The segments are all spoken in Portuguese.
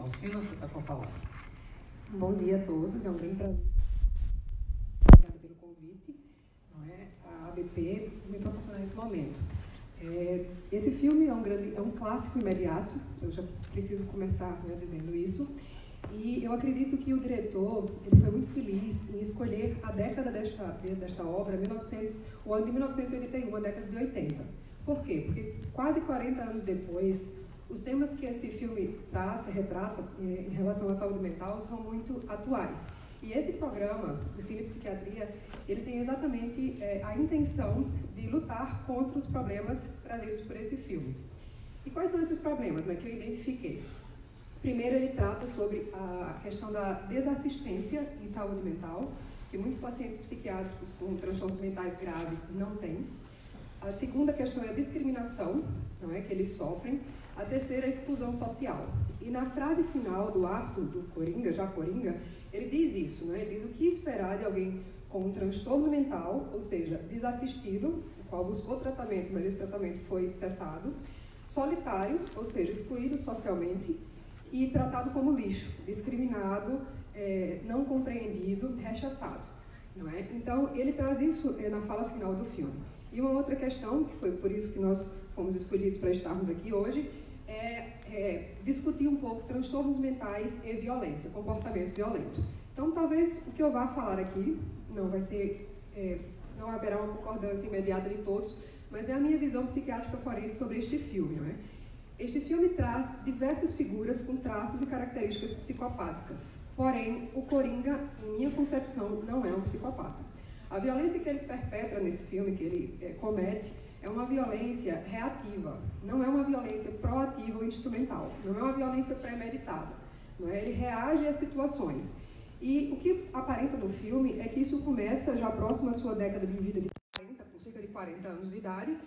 Alcina, você está com a palavra. Bom dia a todos, é um grande prazer. Obrigada pelo convite, a ABP me proporcionar esse momento. Esse filme é um clássico imediato, eu já preciso começar dizendo isso, e eu acredito que o diretor ele foi muito feliz em escolher a década desta obra, o ano de 1981, a década de 80. Por quê? Porque quase 40 anos depois, os temas que esse filme retrata em relação à saúde mental são muito atuais. E esse programa, o Cine Psiquiatria, ele tem exatamente a intenção de lutar contra os problemas trazidos por esse filme. E quais são esses problemas que eu identifiquei? Primeiro, ele trata sobre a questão da desassistência em saúde mental, que muitos pacientes psiquiátricos com transtornos mentais graves não têm. A segunda questão é a discriminação, que eles sofrem. A terceira é a exclusão social. E na frase final do Arthur, do Coringa, ele diz isso, Ele diz o que esperar de alguém com um transtorno mental, ou seja, desassistido, o qual buscou tratamento, mas esse tratamento foi cessado, solitário, ou seja, excluído socialmente, e tratado como lixo, discriminado, não compreendido, rechaçado, Então, ele traz isso na fala final do filme. E uma outra questão, que foi por isso que nós fomos escolhidos para estarmos aqui hoje, é discutir um pouco transtornos mentais e violência, comportamento violento. Então, talvez o que eu vá falar aqui não haverá uma concordância imediata de todos, mas é a minha visão psiquiátrica forense sobre este filme, Este filme traz diversas figuras com traços e características psicopáticas. Porém, o Coringa, em minha concepção, não é um psicopata. A violência que ele perpetra nesse filme, que ele comete, é uma violência reativa, não é uma violência proativa ou instrumental, não é uma violência premeditada, Ele reage às situações. E o que aparenta no filme é que isso começa já próximo à sua década de vida de 40, com cerca de 40 anos de idade,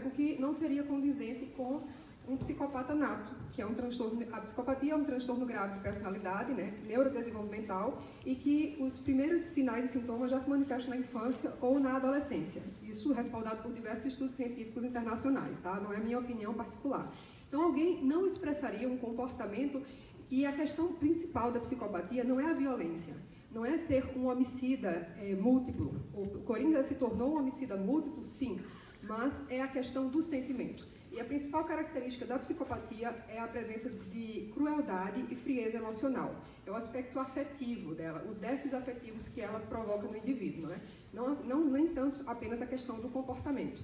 O que não seria condizente com um psicopata nato, que é um transtorno. A psicopatia é um transtorno grave de personalidade, neurodesenvolvimental, e que os primeiros sinais e sintomas já se manifestam na infância ou na adolescência. Isso respaldado por diversos estudos científicos internacionais, Não é minha opinião particular. Então, alguém não expressaria um comportamento, e a questão principal da psicopatia não é a violência, não é ser um homicida múltiplo. O Coringa se tornou um homicida múltiplo, sim, mas é a questão do sentimento. E a principal característica da psicopatia é a presença de crueldade e frieza emocional. É o aspecto afetivo dela, os déficits afetivos que ela provoca no indivíduo, Não nem tanto apenas a questão do comportamento.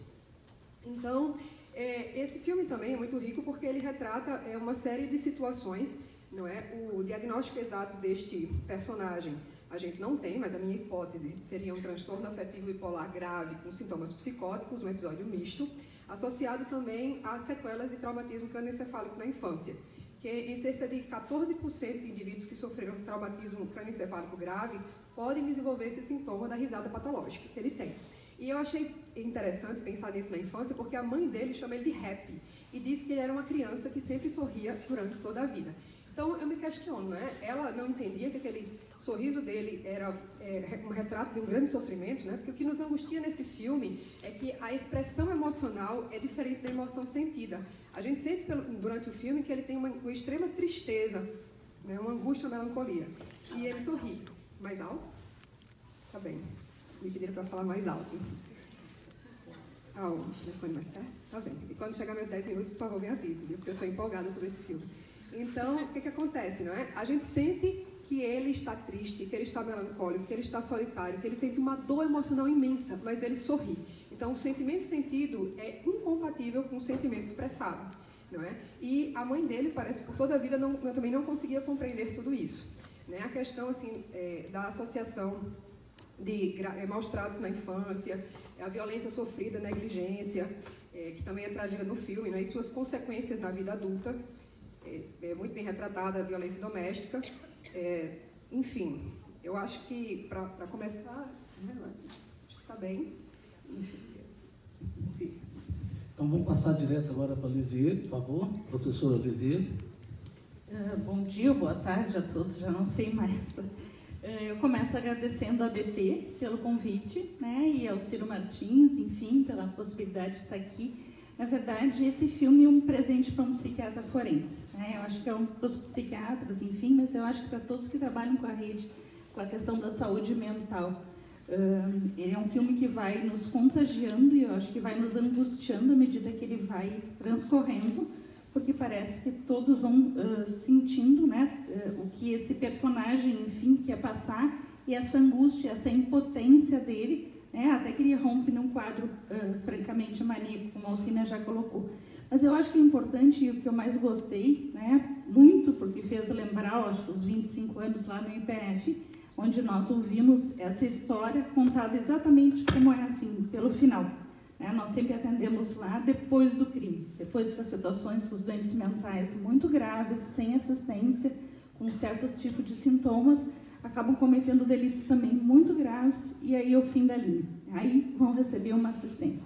Então, esse filme também é muito rico porque ele retrata uma série de situações, O diagnóstico exato deste personagem a gente não tem, mas a minha hipótese seria um transtorno afetivo bipolar grave com sintomas psicóticos, um episódio misto, associado também a sequelas de traumatismo crânioencefálico na infância, que em cerca de 14% de indivíduos que sofreram traumatismo crânioencefálico grave podem desenvolver esse sintoma da risada patológica que ele tem. E eu achei interessante pensar nisso na infância, porque a mãe dele chama ele de Happy, e diz que ele era uma criança que sempre sorria durante toda a vida. Então, eu me questiono, Ela não entendia que aquele sorriso dele era um retrato de um grande sofrimento, Porque o que nos angustia nesse filme é que a expressão emocional é diferente da emoção sentida. A gente sente durante o filme que ele tem uma extrema tristeza, uma angústia, uma melancolia. E ele sorri. Mais alto? Tá bem. Me pediram para falar mais alto. O telefone mais perto? Tá bem. E quando chegar meus 10 minutos, por favor, me avise, porque eu sou empolgada sobre esse filme. Então, o que acontece, A gente sente que ele está triste, que ele está melancólico, que ele está solitário, que ele sente uma dor emocional imensa, mas ele sorri. Então, o sentimento sentido é incompatível com o sentimento expressado, E a mãe dele, parece, por toda a vida, também não conseguia compreender tudo isso. A questão, da associação de maus tratos na infância, a violência sofrida, a negligência, que também é trazida no filme, E suas consequências na vida adulta. É muito bem retratada a violência doméstica. Enfim, eu acho que, para começar, acho que está bem. Enfim, sim. Então, vamos passar direto agora para a Lisier, por favor. Professora Lisier. Bom dia, boa tarde a todos, já não sei mais. Eu começo agradecendo a ABP pelo convite, E ao Ciro Martins, enfim, pela possibilidade de estar aqui. Na verdade, esse filme é um presente para um psiquiatra forense, né? Eu acho que é para os psiquiatras, enfim, mas eu acho que para todos que trabalham com a rede, com a questão da saúde mental. Ele é um filme que vai nos contagiando e eu acho que vai nos angustiando à medida que ele vai transcorrendo, porque parece que todos vão sentindo, né, o que esse personagem, enfim, quer passar, e essa angústia, essa impotência dele, né, até que ele rompe num quadro francamente maníaco, como a Alcina já colocou. Mas eu acho que é importante, e o que eu mais gostei, né, muito, porque fez lembrar, acho, os 25 anos lá no IPF, onde nós ouvimos essa história contada exatamente como é assim, pelo final. Nós sempre atendemos lá depois do crime, depois das situações com os doentes mentais muito graves, sem assistência, com certos tipos de sintomas, acabam cometendo delitos também muito graves, e aí é o fim da linha. Aí vão receber uma assistência.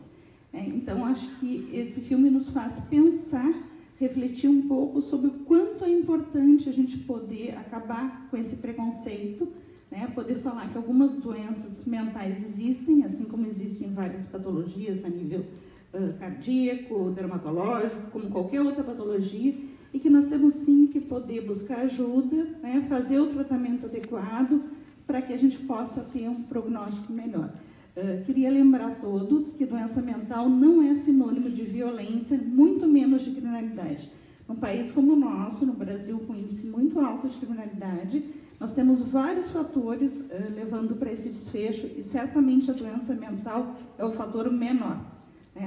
Então, acho que esse filme nos faz pensar, refletir um pouco sobre o quanto é importante a gente poder acabar com esse preconceito, né, poder falar que algumas doenças mentais existem, assim como existem várias patologias a nível cardíaco, dermatológico, como qualquer outra patologia, e que nós temos sim que poder buscar ajuda, né, fazer o tratamento adequado para que a gente possa ter um prognóstico melhor. Queria lembrar a todos que doença mental não é sinônimo de violência, muito menos de criminalidade. Num país como o nosso, no Brasil, com índice muito alto de criminalidade, nós temos vários fatores levando para esse desfecho, e certamente a doença mental é o fator menor.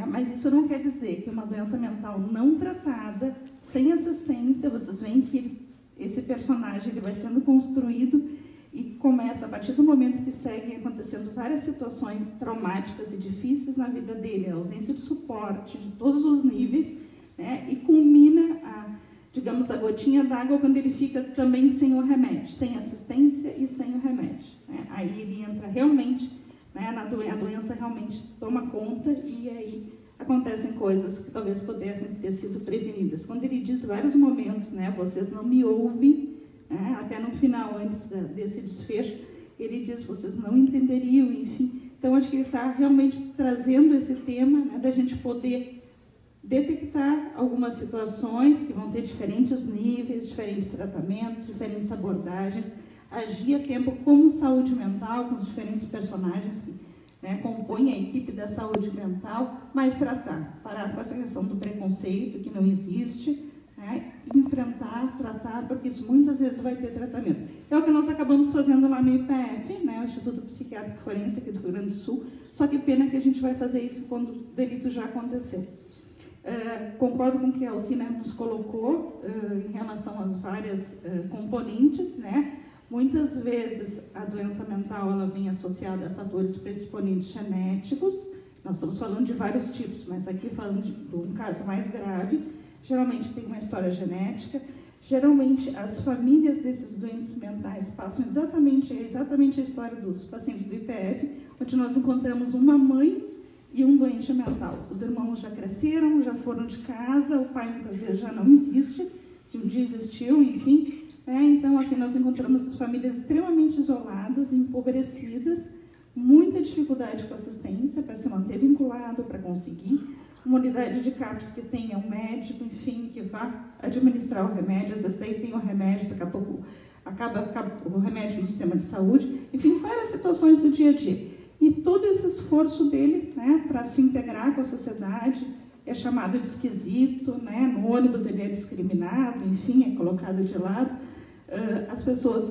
Mas isso não quer dizer que uma doença mental não tratada, sem assistência, vocês veem que esse personagem ele vai sendo construído e começa, a partir do momento que seguem acontecendo várias situações traumáticas e difíceis na vida dele, a ausência de suporte de todos os níveis, né, e culmina digamos, a gotinha d'água quando ele fica também sem o remédio, sem assistência e sem o remédio. Né? Aí ele entra realmente, né, a doença realmente toma conta e aí acontecem coisas que talvez pudessem ter sido prevenidas. Quando ele diz vários momentos, né, vocês não me ouvem, né, até no final, antes desse desfecho, ele diz, vocês não entenderiam, enfim. Então, acho que ele está realmente trazendo esse tema, né, da gente poder detectar algumas situações que vão ter diferentes níveis, diferentes tratamentos, diferentes abordagens, agir a tempo como saúde mental, com os diferentes personagens que, né, compõem a equipe da saúde mental, mas parar com essa questão do preconceito que não existe, né, enfrentar, tratar, porque isso muitas vezes vai ter tratamento. É o que nós acabamos fazendo lá no IPF, né, o Instituto Psiquiátrico Forense aqui do Rio Grande do Sul, só que pena que a gente vai fazer isso quando o delito já aconteceu. Concordo com o que a Alcina nos colocou em relação às várias componentes, né? Muitas vezes a doença mental ela vem associada a fatores predisponentes genéticos. Nós estamos falando de vários tipos, mas aqui falando de um caso mais grave, geralmente tem uma história genética. Geralmente as famílias desses doentes mentais passam exatamente a história dos pacientes do IPF, onde nós encontramos uma mãe e um doente mental. Os irmãos já cresceram, já foram de casa, o pai muitas vezes já não existe, se um dia existiu, enfim. Então, assim, nós encontramos as famílias extremamente isoladas, empobrecidas, muita dificuldade com assistência para se manter vinculado, para conseguir uma unidade de CAPS que tenha um médico, enfim, que vá administrar o remédio. Às vezes tem o remédio, daqui a pouco acaba o remédio no sistema de saúde, enfim, várias situações do dia a dia. E todo esse esforço dele, né, para se integrar com a sociedade é chamado de esquisito, né, no ônibus ele é discriminado, enfim, é colocado de lado. As pessoas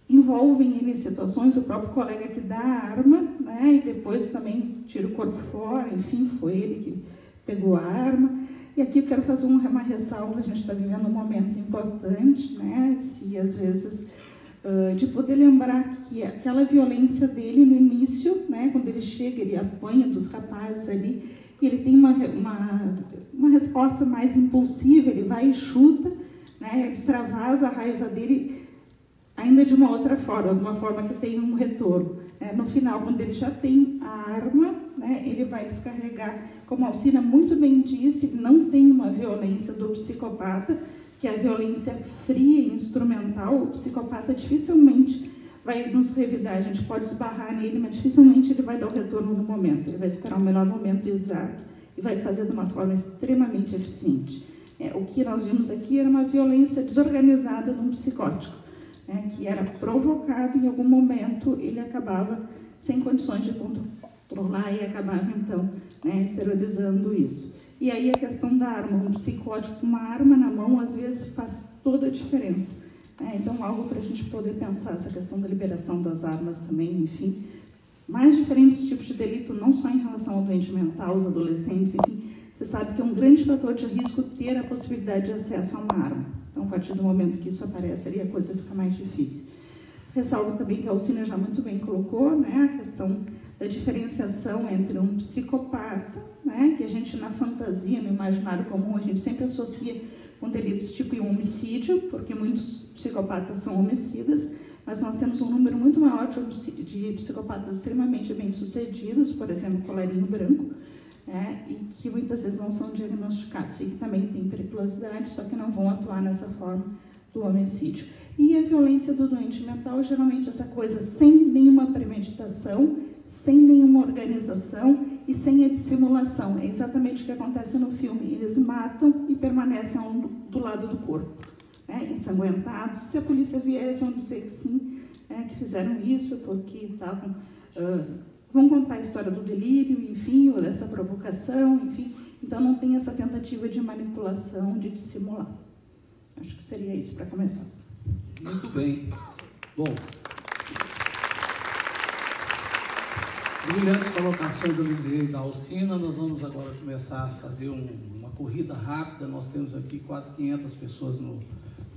envolvem ele em situações, o próprio colega que dá a arma, né, e depois também tira o corpo fora, enfim, foi ele que pegou a arma. E aqui eu quero fazer uma ressalva, a gente está vivendo um momento importante, né, se às vezes... de poder lembrar que aquela violência dele no início, né, quando ele chega, ele apanha dos rapazes ali, e ele tem uma resposta mais impulsiva, ele vai e chuta, né, extravasa a raiva dele ainda de uma outra forma, uma forma que tem um retorno. No final, quando ele já tem a arma, né, ele vai descarregar, como a Alcina muito bem disse, não tem uma violência do psicopata, que é a violência fria e instrumental. O psicopata dificilmente vai nos revidar, a gente pode esbarrar nele, mas dificilmente ele vai dar o retorno no momento, ele vai esperar o melhor momento exato e vai fazer de uma forma extremamente eficiente. O que nós vimos aqui era uma violência desorganizada de um psicótico, que era provocado em algum momento, ele acabava sem condições de controlar e acabava, então, exteriorizando isso. E aí a questão da arma, um psicótico com uma arma na mão, às vezes faz toda a diferença. Então, algo para a gente poder pensar, essa questão da liberação das armas também, enfim. Mais diferentes tipos de delito, não só em relação ao doente mental, os adolescentes, enfim. Você sabe que é um grande fator de risco ter a possibilidade de acesso a uma arma. Então, a partir do momento que isso aparece, aí a coisa fica mais difícil. Ressalvo também que a Alcina já muito bem colocou, a questão da diferenciação entre um psicopata, que a gente na fantasia, no imaginário comum, a gente sempre associa com delitos tipo um homicídio, porque muitos psicopatas são homicidas, mas nós temos um número muito maior de psicopatas extremamente bem-sucedidos, por exemplo, colarinho branco, e que muitas vezes não são diagnosticados, e que também têm periculosidade, só que não vão atuar nessa forma do homicídio. E a violência do doente mental, geralmente essa coisa sem nenhuma premeditação, sem nenhuma organização e sem a dissimulação. É exatamente o que acontece no filme. Eles matam e permanecem do lado do corpo, ensanguentados. Se a polícia vier, eles vão dizer que sim, que fizeram isso porque estavam... vão contar a história do delírio, enfim, ou dessa provocação, enfim. Então, não tem essa tentativa de manipulação, de dissimular. Acho que seria isso para começar. Muito bem. Bom, brilhantes colocações da Lisier e da Alcina. Nós vamos agora começar a fazer uma corrida rápida. Nós temos aqui quase 500 pessoas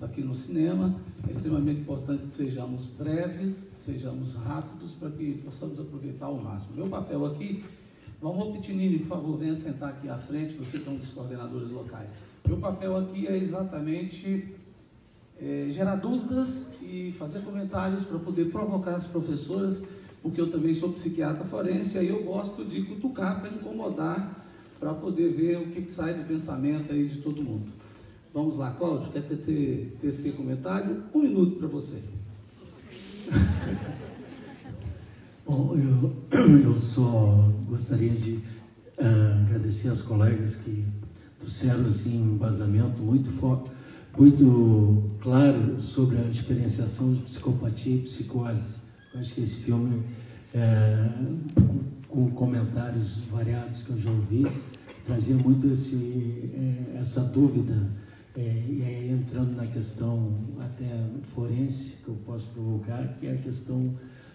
aqui no cinema. É extremamente importante que sejamos breves, sejamos rápidos, para que possamos aproveitar ao máximo. Meu papel aqui, Valmor Pitinini, por favor, venha sentar aqui à frente, você que é um dos coordenadores locais. Meu papel aqui é exatamente gerar dúvidas e fazer comentários para poder provocar as professoras, porque eu também sou psiquiatra forense, aí eu gosto de cutucar para incomodar, para poder ver o que sai do pensamento aí de todo mundo. Vamos lá, Cláudio, quer ter esse comentário? 1 minuto para você. Bom, eu só gostaria de agradecer aos colegas que trouxeram assim, um embasamento muito claro sobre a diferenciação de psicopatia e psicose. Eu acho que esse filme, com comentários variados que eu já ouvi, trazia muito essa dúvida, e aí entrando na questão até forense, que eu posso provocar, que é a questão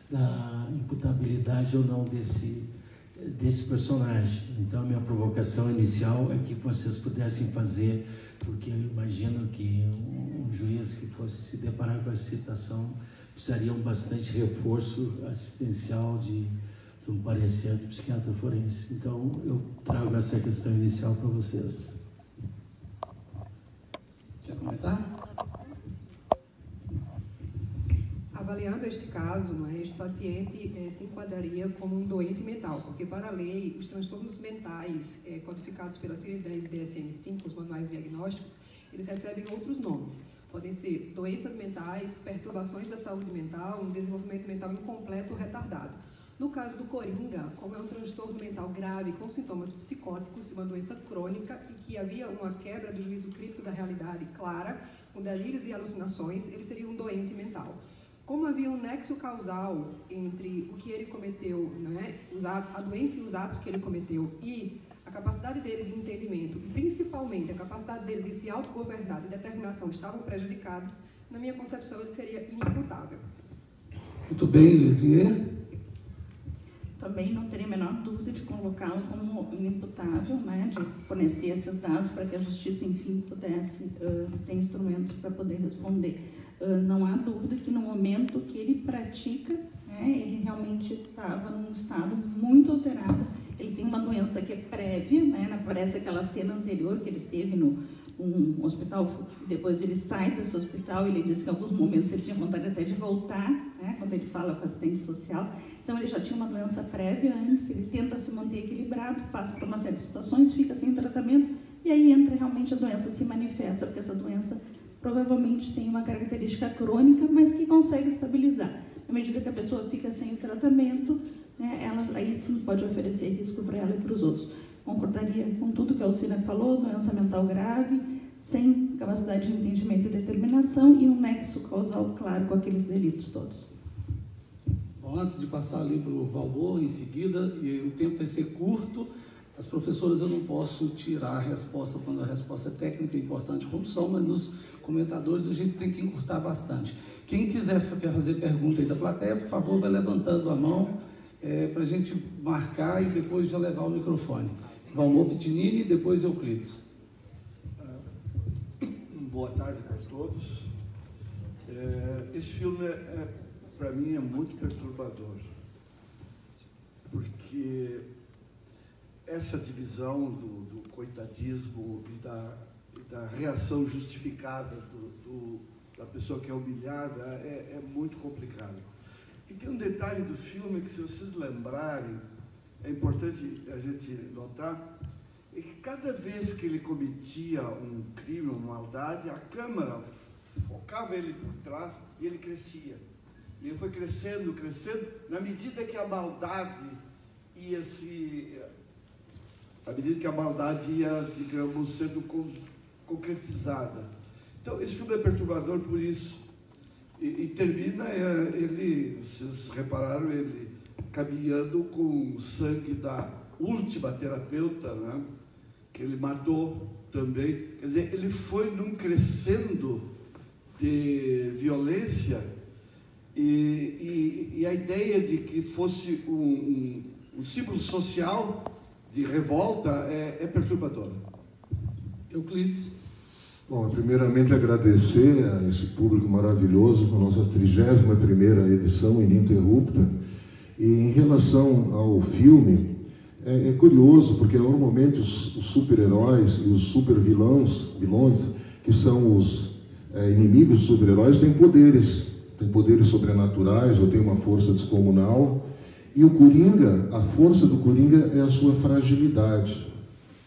da imputabilidade ou não desse personagem. Então, a minha provocação inicial é que vocês pudessem fazer, porque eu imagino que um juiz que fosse se deparar com essa citação precisaria bastante reforço assistencial de um parecer de psiquiatra forense. Então, eu trago essa questão inicial para vocês. Quer comentar? Avaliando este caso, este paciente se enquadraria como um doente mental, porque, para a lei, os transtornos mentais codificados pela CIE-10 DSM-5, os manuais diagnósticos, eles recebem outros nomes. Podem ser doenças mentais, perturbações da saúde mental, um desenvolvimento mental incompleto ou retardado. No caso do Coringa, como é um transtorno mental grave com sintomas psicóticos, uma doença crônica e que havia uma quebra do juízo crítico da realidade clara, com delírios e alucinações, ele seria um doente mental. Como havia um nexo causal entre o que ele cometeu, os atos, a doença e os atos que ele cometeu, e a capacidade dele de entendimento, e principalmente a capacidade dele de se autogovernar, de determinação, estavam prejudicadas, na minha concepção ele seria inimputável. Muito bem, Lisier. Também não teria a menor dúvida de colocá-lo como inimputável, de fornecer esses dados para que a justiça, enfim, pudesse ter instrumentos para poder responder. Não há dúvida que no momento que ele pratica, ele realmente estava num estado muito alterado. Ele tem uma doença que é prévia, parece aquela cena anterior que ele esteve num hospital, depois ele sai desse hospital e ele diz que em alguns momentos ele tinha vontade até de voltar, quando ele fala com a assistente social. Então ele já tinha uma doença prévia antes, ele tenta se manter equilibrado, passa por uma série de situações, fica sem tratamento e aí entra realmente a doença, se manifesta, porque essa doença provavelmente tem uma característica crônica, mas que consegue estabilizar. À medida que a pessoa fica sem o tratamento, ela aí sim pode oferecer risco para ela e para os outros. concordaria com tudo que a Alcina falou, doença mental grave, sem capacidade de entendimento e determinação e um nexo causal claro com aqueles delitos todos. Bom, antes de passar ali para o Valmor, em seguida, e o tempo vai ser curto, as professoras eu não posso tirar a resposta quando a resposta é técnica e importante como são, mas nos comentadores a gente tem que encurtar bastante. Quem quiser fazer pergunta aí da plateia, por favor, vai levantando a mão para a gente marcar e depois já levar o microfone. Valmor Pitinini e depois Euclides. Boa tarde para todos. Esse filme, para mim, é muito perturbador, porque essa divisão do coitadismo e da reação justificada da pessoa que é humilhada é muito complicado. E tem um detalhe do filme que, se vocês lembrarem, é importante a gente notar, é que cada vez que ele cometia um crime, uma maldade, a câmera focava ele por trás e ele crescia. E ele foi crescendo, crescendo, na medida que a maldade ia digamos, sendo concretizada. Então, esse filme é perturbador por isso. E termina, vocês repararam, ele caminhando com o sangue da última terapeuta, né, que ele matou também. Quer dizer, ele foi num crescendo de violência e a ideia de que fosse um símbolo social de revolta é perturbadora. Euclides. Bom, primeiramente agradecer a esse público maravilhoso com a nossa 31ª edição ininterrupta. E em relação ao filme, é curioso, porque normalmente os super-heróis e os super-vilões, que são os inimigos dos super-heróis, têm poderes sobrenaturais ou têm uma força descomunal. E o Coringa, a força do Coringa é a sua fragilidade.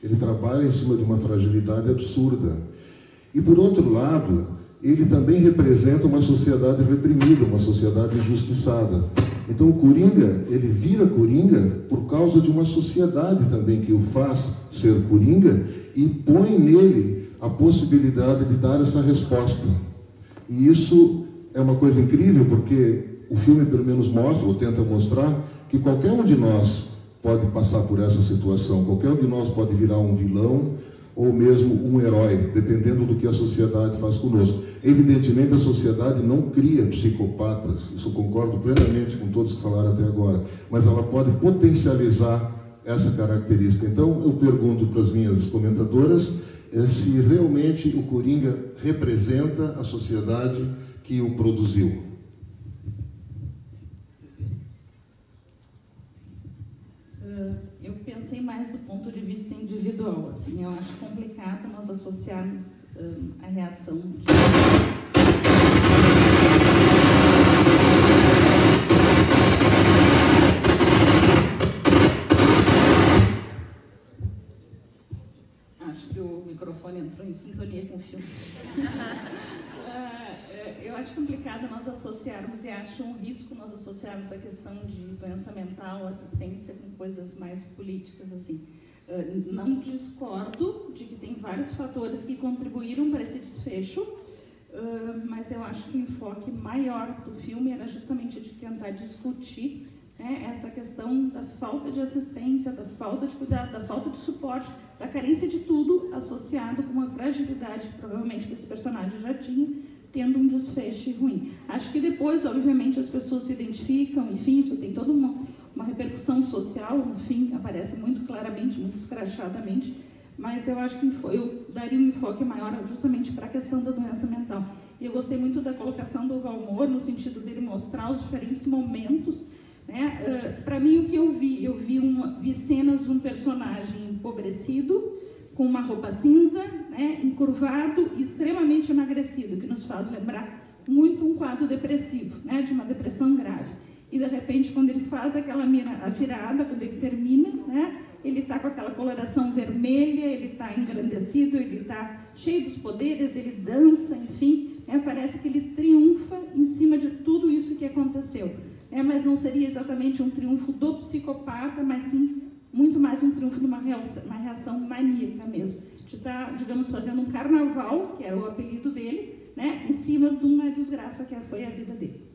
Ele trabalha em cima de uma fragilidade absurda. E, por outro lado, ele também representa uma sociedade reprimida, uma sociedade injustiçada. Então, o Coringa, ele vira Coringa por causa de uma sociedade também que o faz ser Coringa e põe nele a possibilidade de dar essa resposta. E isso é uma coisa incrível, porque o filme, pelo menos, mostra, ou tenta mostrar, que qualquer um de nós pode passar por essa situação, qualquer um de nós pode virar um vilão ou mesmo um herói, dependendo do que a sociedade faz conosco. Evidentemente, a sociedade não cria psicopatas, isso eu concordo plenamente com todos que falaram até agora, mas ela pode potencializar essa característica. Então, eu pergunto para as minhas comentadoras se realmente o Coringa representa a sociedade que o produziu. Eu pensei mais do ponto de vista individual, assim, eu acho complicado nós associarmos a reação de... Acho que o microfone entrou em sintonia com o filme. Eu acho complicado nós associarmos, e acho um risco nós associarmos a questão de doença mental, assistência, com coisas mais políticas, assim. Não discordo de que tem vários fatores que contribuíram para esse desfecho, mas eu acho que o enfoque maior do filme era justamente de tentar discutir, né, essa questão da falta de assistência, da falta de cuidado, da falta de suporte, da carência de tudo associado com uma fragilidade que provavelmente que esse personagem já tinha, tendo um desfecho ruim. Acho que depois, obviamente, as pessoas se identificam, enfim, isso tem toda uma repercussão social, no fim, aparece muito claramente, muito escrachadamente, mas eu acho que eu daria um enfoque maior justamente para a questão da doença mental. E eu gostei muito da colocação do Valmor, no sentido dele mostrar os diferentes momentos, né? Para mim, o que eu vi cenas de um personagem empobrecido, com uma roupa cinza, né, encurvado e extremamente emagrecido, que nos faz lembrar muito um quadro depressivo, né, de uma depressão grave. E, de repente, quando ele faz aquela virada, quando ele termina, né, ele está com aquela coloração vermelha, ele está engrandecido, ele está cheio dos poderes, ele dança, enfim, né, parece que ele triunfa em cima de tudo isso que aconteceu. Mas não seria exatamente um triunfo do psicopata, mas sim muito mais um triunfo de uma reação maníaca mesmo, de estar, digamos, fazendo um carnaval, que era o apelido dele, né, em cima de uma desgraça que foi a vida dele.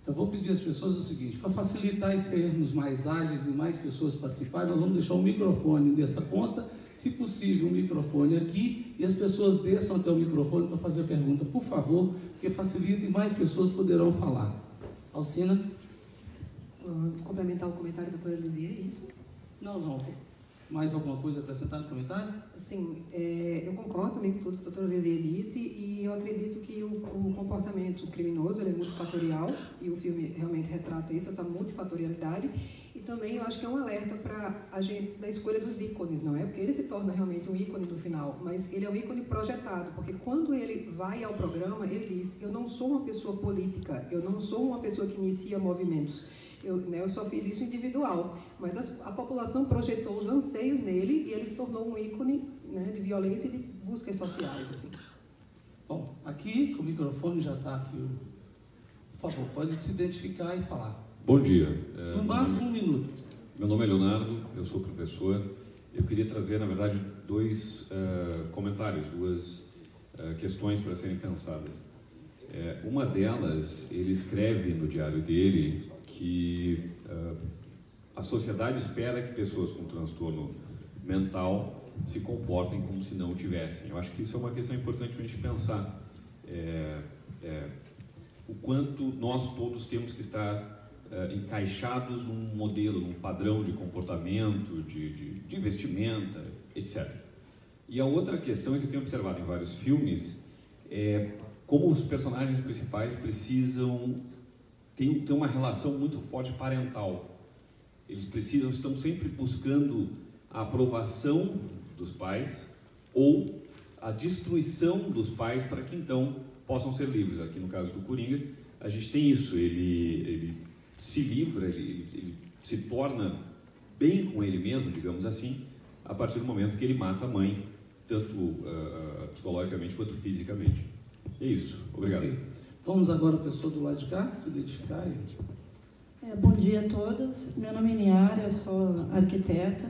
Eu vou pedir às pessoas o seguinte, para facilitar e sermos mais ágeis e mais pessoas participarem, nós vamos deixar o microfone dessa ponta, se possível, o microfone aqui, e as pessoas desçam até o microfone para fazer a pergunta, por favor, porque facilita e mais pessoas poderão falar. Alcina? Complementar o comentário da doutora Luzia, é isso? Não. Mais alguma coisa a acrescentar no comentário? Sim, eu concordo também com tudo que a doutora Luzia disse, e eu acredito que o comportamento criminoso ele é multifatorial, e o filme realmente retrata isso, essa multifatorialidade, e também eu acho que é um alerta para a gente da escolha dos ícones, não é? Porque ele se torna realmente um ícone no final, mas ele é um ícone projetado, porque quando ele vai ao programa, ele diz, eu não sou uma pessoa política, eu não sou uma pessoa que inicia movimentos, eu só fiz isso individual, mas a população projetou os anseios nele e ele se tornou um ícone, né, de violência e de buscas sociais. Assim. Bom, aqui, o microfone já está aqui. Por favor, pode se identificar e falar. Bom dia. No máximo 1 minuto. Meu nome é Leonardo, eu sou professor. Eu queria trazer, na verdade, 2 comentários, 2 questões para serem pensadas. Uma delas, ele escreve no diário dele que a sociedade espera que pessoas com transtorno mental se comportem como se não tivessem. Eu acho que isso é uma questão importante para a gente pensar. O quanto nós todos temos que estar encaixados num modelo, num padrão de comportamento, de vestimenta, etc. E a outra questão que eu tenho observado em vários filmes é como os personagens principais precisam ter uma relação muito forte parental. Eles estão sempre buscando a aprovação dos pais ou a destruição dos pais para que então possam ser livres. Aqui no caso do Coringa, a gente tem isso, ele se livra, ele se torna bem com ele mesmo, digamos assim, a partir do momento que ele mata a mãe, tanto psicologicamente quanto fisicamente. É isso, obrigado. Okay. Vamos agora a pessoa do lado de cá, se identificar. Bom dia a todos, meu nome é Niara, eu sou arquiteta.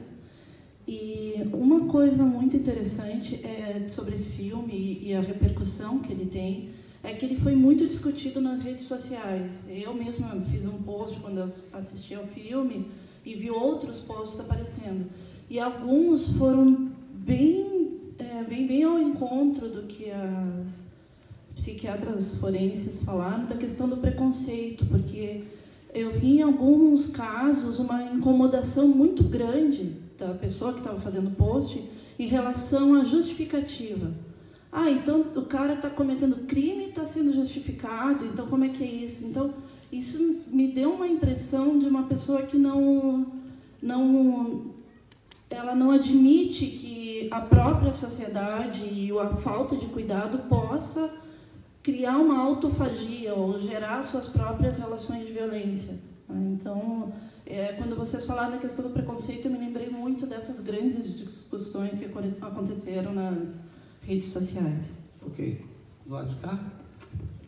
E uma coisa muito interessante sobre esse filme e a repercussão que ele tem é que ele foi muito discutido nas redes sociais. Eu mesma fiz um post quando eu assisti ao filme e vi outros posts aparecendo. E alguns foram bem ao encontro do que as psiquiatras forenses falaram da questão do preconceito, porque eu vi em alguns casos uma incomodação muito grande da pessoa que estava fazendo o post em relação à justificativa. Então o cara está cometendo crime e está sendo justificado, então como é que é isso? Então isso me deu uma impressão de uma pessoa que ela não admite que a própria sociedade e a falta de cuidado possa criar uma autofagia ou gerar suas próprias relações de violência. Então, quando vocês falaram da questão do preconceito, eu me lembrei muito dessas grandes discussões que aconteceram nas redes sociais. Ok. Do lado de cá?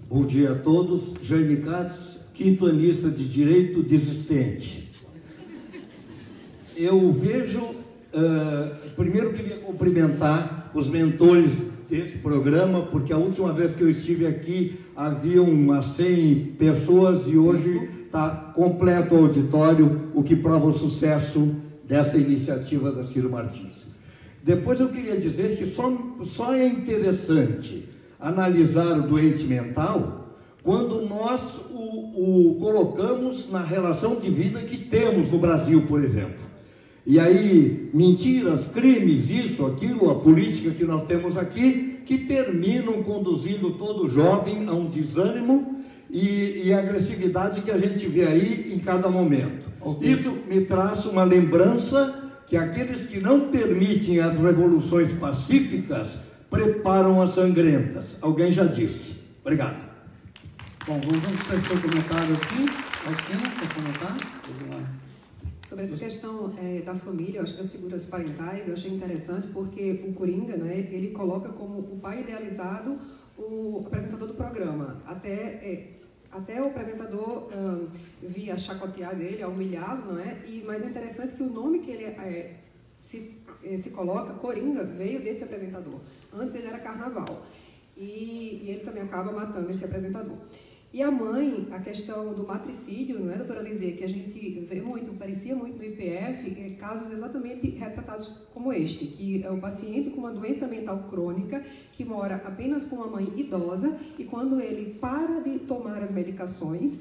Bom dia a todos. Jaime Katz, 5º anista de Direito desistente. Eu vejo... primeiro queria cumprimentar os mentores desse programa, porque a última vez que eu estive aqui havia umas 100 pessoas e hoje está completo o auditório, o que prova o sucesso dessa iniciativa da Ciro Martins. Depois eu queria dizer que só é interessante analisar o doente mental quando nós o colocamos na relação de vida que temos no Brasil, por exemplo. E aí, mentiras, crimes, isso, aquilo, a política que nós temos aqui, que terminam conduzindo todo jovem a um desânimo e agressividade que a gente vê aí em cada momento. Okay. Isso me traz uma lembrança que aqueles que não permitem as revoluções pacíficas preparam as sangrentas. Alguém já disse. Obrigado. Bom, vamos para o seu comentário aqui. Alcina, quer comentar? Sobre essa questão da família, eu acho que das figuras parentais, eu achei interessante porque o Coringa, né, ele coloca como o pai idealizado o apresentador do programa. Até Até o apresentador via chacotear ele, humilhá-lo, não é? Mas é interessante que o nome que ele se coloca, Coringa, veio desse apresentador. Antes ele era Carnaval. E ele também acaba matando esse apresentador. E a mãe, a questão do matricídio, não é, doutora Lizia, que a gente vê muito, parecia muito no IPF, casos exatamente retratados como este, que é o paciente com uma doença mental crônica, que mora apenas com uma mãe idosa, e quando ele para de tomar as medicações,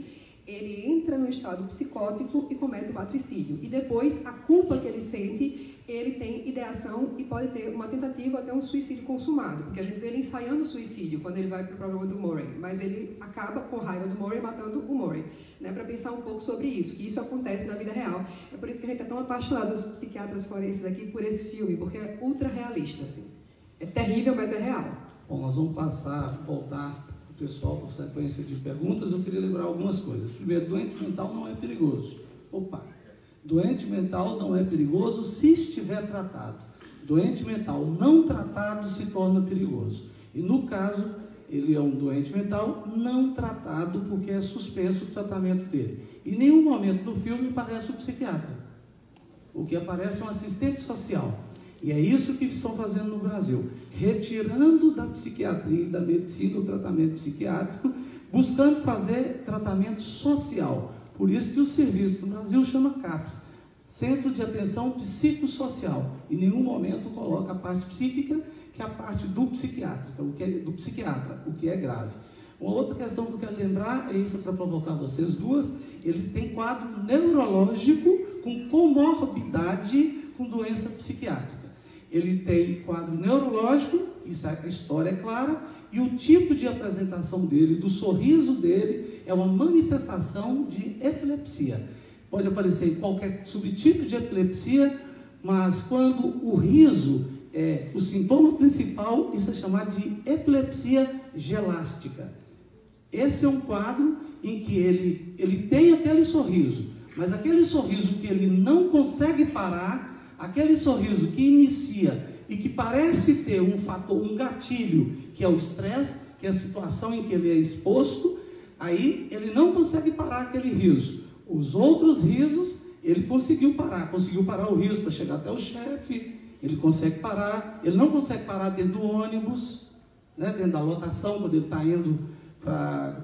ele entra no estado psicótico e comete o matricídio. E depois, a culpa que ele sente, ele tem ideação e pode ter uma tentativa até um suicídio consumado, porque a gente vê ele ensaiando o suicídio quando ele vai para o programa do Murray, mas ele acaba com raiva do Murray matando o Murray, né, para pensar um pouco sobre isso, que isso acontece na vida real. É por isso que a gente é tão apaixonado, os psiquiatras forenses aqui, por esse filme, porque é ultra realista, assim. É terrível, mas é real. Bom, nós vamos voltar para o pessoal por sequência de perguntas. Eu queria lembrar algumas coisas. Primeiro, doente mental não é perigoso. Doente mental não é perigoso se estiver tratado. Doente mental não tratado se torna perigoso. E no caso, ele é um doente mental não tratado porque é suspenso o tratamento dele. Em nenhum momento do filme aparece o psiquiatra. O que aparece é um assistente social. E é isso que eles estão fazendo no Brasil. Retirando da psiquiatria e da medicina o tratamento psiquiátrico, buscando fazer tratamento social. Por isso que o serviço do Brasil chama CAPS, Centro de Atenção Psicossocial. Em nenhum momento coloca a parte psíquica, que é a parte do psiquiátrica, do psiquiatra, o que é grave. Uma outra questão que eu quero lembrar, é isso para provocar vocês duas, ele tem quadro neurológico com comorbidade com doença psiquiátrica. Ele tem quadro neurológico, isso a história é clara, e o tipo de apresentação dele, do sorriso dele, é uma manifestação de epilepsia. Pode aparecer em qualquer subtipo de epilepsia, mas quando o riso é o sintoma principal, isso é chamado de epilepsia gelástica. Esse é um quadro em que ele tem aquele sorriso, mas aquele sorriso que ele não consegue parar, aquele sorriso que inicia e que parece ter um fator, um gatilho, que é o estresse, que é a situação em que ele é exposto, aí ele não consegue parar aquele riso. Os outros risos, ele conseguiu parar o riso para chegar até o chefe, ele consegue parar, ele não consegue parar dentro do ônibus, né, dentro da lotação, quando ele está indo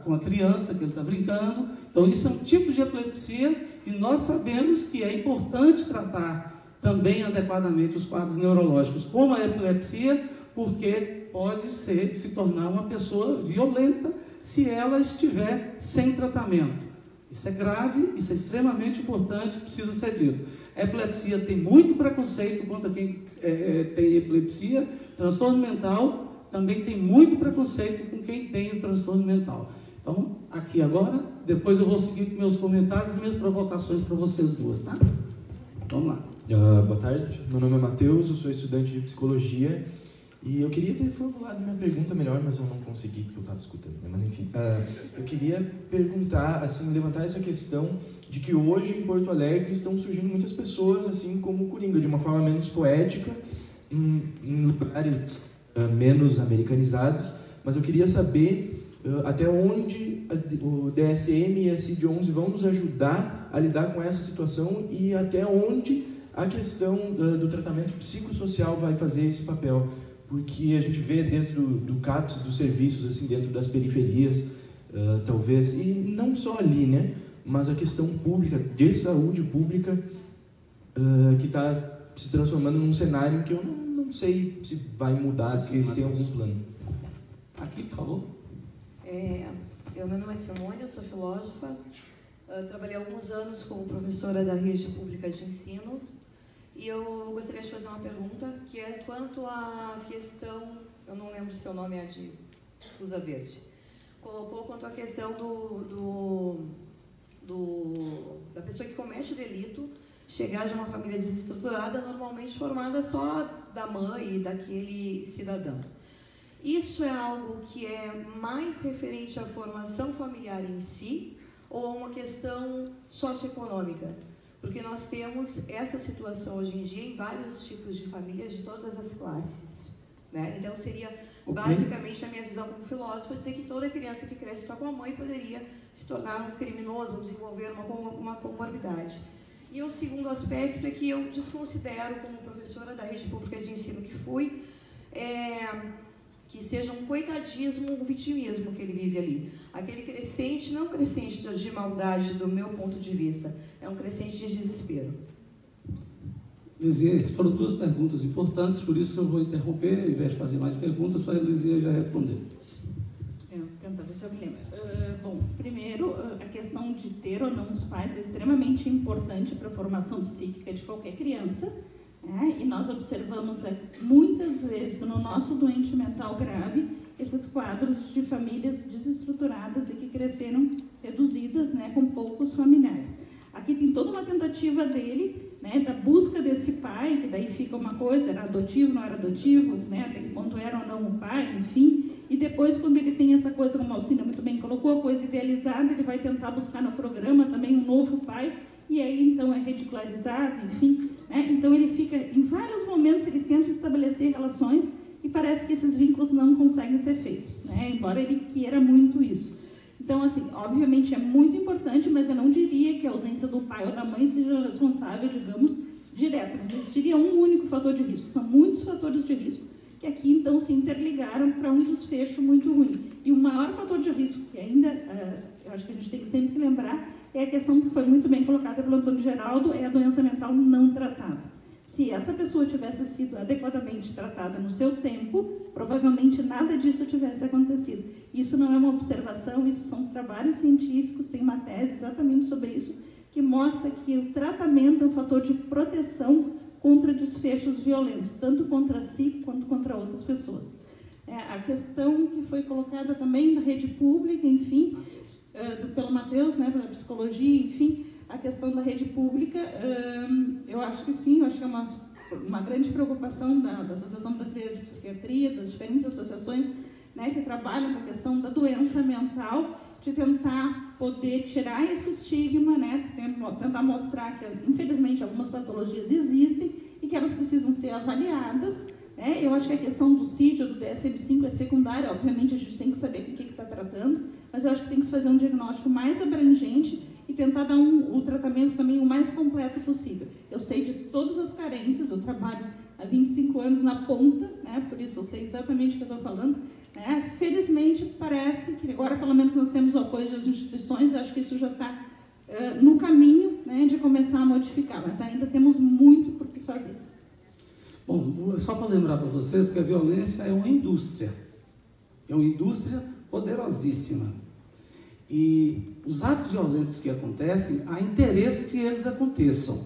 com a criança, que ele está brincando. Então isso é um tipo de epilepsia e nós sabemos que é importante tratar também adequadamente os quadros neurológicos, como a epilepsia, porque pode se tornar uma pessoa violenta se ela estiver sem tratamento. Isso é grave, isso é extremamente importante, precisa ser dito. A epilepsia tem muito preconceito contra quem tem epilepsia, transtorno mental também tem muito preconceito com quem tem o transtorno mental. Então, aqui agora, depois eu vou seguir com meus comentários e minhas provocações para vocês duas, tá? Vamos lá. Boa tarde, meu nome é Matheus, eu sou estudante de psicologia e eu queria ter formulado minha pergunta melhor, mas eu não consegui porque eu estava escutando, mas enfim. Eu queria perguntar, assim, levantar essa questão de que hoje em Porto Alegre estão surgindo muitas pessoas, assim como o Coringa, de uma forma menos poética, em lugares menos americanizados, mas eu queria saber até onde o DSM e a CID-11 vão nos ajudar a lidar com essa situação e até onde a questão do tratamento psicossocial vai fazer esse papel, porque a gente vê dentro do CAPS, dos serviços, assim, dentro das periferias, talvez, e não só ali, né, mas a questão pública, de saúde pública, que está se transformando num cenário que eu não sei se vai mudar, se tem algum plano. Aqui, por favor. Meu nome é Simone, eu sou filósofa, trabalhei alguns anos como professora da rede pública de ensino e eu gostaria de fazer uma pergunta que é quanto à questão, eu não lembro se o nome é de Fusa Verde, colocou quanto à questão da pessoa que comete o delito chegar de uma família desestruturada, normalmente formada só da mãe e daquele cidadão. Isso é algo que é mais referente à formação familiar em si ou a uma questão socioeconômica? Porque nós temos essa situação hoje em dia em vários tipos de famílias de todas as classes, né? Então seria Basicamente, na minha visão como filósofo, é dizer que toda criança que cresce só com a mãe poderia se tornar um criminoso ou desenvolver uma comorbidade. E o segundo aspecto é que eu desconsidero, como professora da rede pública de ensino que fui, que seja um coitadismo, um vitimismo que ele vive ali. Aquele crescente, não crescente de maldade do meu ponto de vista, é um crescente de desespero. Lisier, foram duas perguntas importantes, por isso que eu vou interromper, ao invés de fazer mais perguntas, para a Lisier já responder. Eu tentar ver se eu me lembro. Bom, primeiro, a questão de ter ou não os pais é extremamente importante para a formação psíquica de qualquer criança, e nós observamos muitas vezes no nosso doente mental grave esses quadros de famílias desestruturadas e que cresceram reduzidas, com poucos familiares. Aqui tem toda uma tentativa dele, da busca desse pai, que daí fica uma coisa, era adotivo, não era adotivo, até que ponto era ou não o pai, enfim. E depois, quando ele tem essa coisa, como a Alcina muito bem colocou, a coisa idealizada, ele vai tentar buscar no programa também um novo pai, e aí então é ridicularizado, enfim. Então ele fica, em vários momentos, ele tenta estabelecer relações e parece que esses vínculos não conseguem ser feitos, embora ele queira muito isso. Então, assim, obviamente é muito importante, mas eu não diria que a ausência do pai ou da mãe seja responsável, digamos, direto. Não existiria um único fator de risco, são muitos fatores de risco que aqui, então, se interligaram para um desfecho muito ruim. E o maior fator de risco, que ainda, eu acho que a gente tem que sempre lembrar, é a questão que foi muito bem colocada pelo Antônio Geraldo, é a doença mental não tratada. Se essa pessoa tivesse sido adequadamente tratada no seu tempo, provavelmente nada disso tivesse acontecido. Isso não é uma observação, isso são trabalhos científicos, tem uma tese exatamente sobre isso, que mostra que o tratamento é um fator de proteção contra desfechos violentos, tanto contra si quanto contra outras pessoas. A questão que foi colocada também da rede pública, enfim, pelo Matheus, pela psicologia, enfim, a questão da rede pública, eu acho que sim, eu acho que é uma grande preocupação da Associação Brasileira de Psiquiatria, das diferentes associações que trabalham com a questão da doença mental, de tentar poder tirar esse estigma, tentar mostrar que, infelizmente, algumas patologias existem e que elas precisam ser avaliadas. Eu acho que a questão do CID ou do DSM-5 é secundária, obviamente a gente tem que saber com o que está tratando, mas eu acho que tem que se fazer um diagnóstico mais abrangente e tentar dar o tratamento também o mais completo possível. Eu sei de todas as carências, eu trabalho há 25 anos na ponta, por isso eu sei exatamente o que eu estou falando. Felizmente, parece que agora pelo menos nós temos o apoio das instituições, acho que isso já está no caminho de começar a modificar, mas ainda temos muito por que fazer. Bom, só para lembrar para vocês que a violência é uma indústria poderosíssima. E os atos violentos que acontecem, há interesse que eles aconteçam.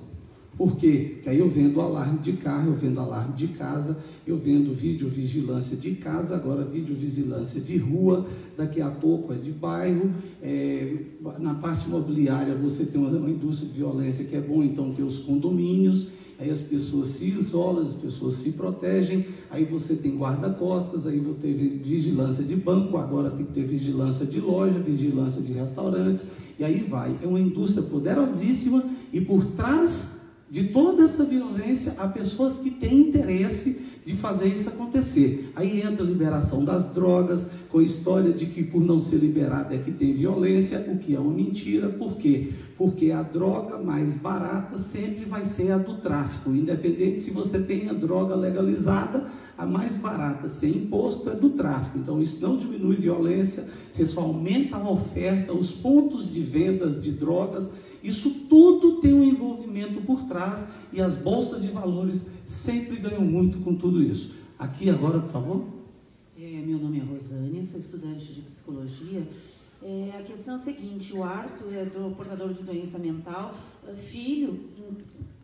Por quê? Porque aí eu vendo alarme de carro, eu vendo alarme de casa, eu vendo videovigilância de casa, agora videovigilância de rua, daqui a pouco é de bairro. Na parte imobiliária você tem uma indústria de violência que é bom então ter os condomínios, aí as pessoas se isolam, as pessoas se protegem, aí você tem guarda-costas, aí vou ter vigilância de banco, agora tem que ter vigilância de loja, vigilância de restaurantes, e aí vai. É uma indústria poderosíssima e por trás de toda essa violência há pessoas que têm interesse de fazer isso acontecer. Aí entra a liberação das drogas, com a história de que por não ser liberada é que tem violência, o que é uma mentira. Por quê? Porque a droga mais barata sempre vai ser a do tráfico, independente se você tem a droga legalizada, a mais barata sem imposto é do tráfico. Então isso não diminui violência, você só aumenta a oferta, os pontos de vendas de drogas. Isso tudo tem um envolvimento por trás e as bolsas de valores sempre ganham muito com tudo isso. Aqui agora, por favor. Meu nome é Rosane, sou estudante de psicologia. A questão é a seguinte, o Arthur é portador de doença mental, filho,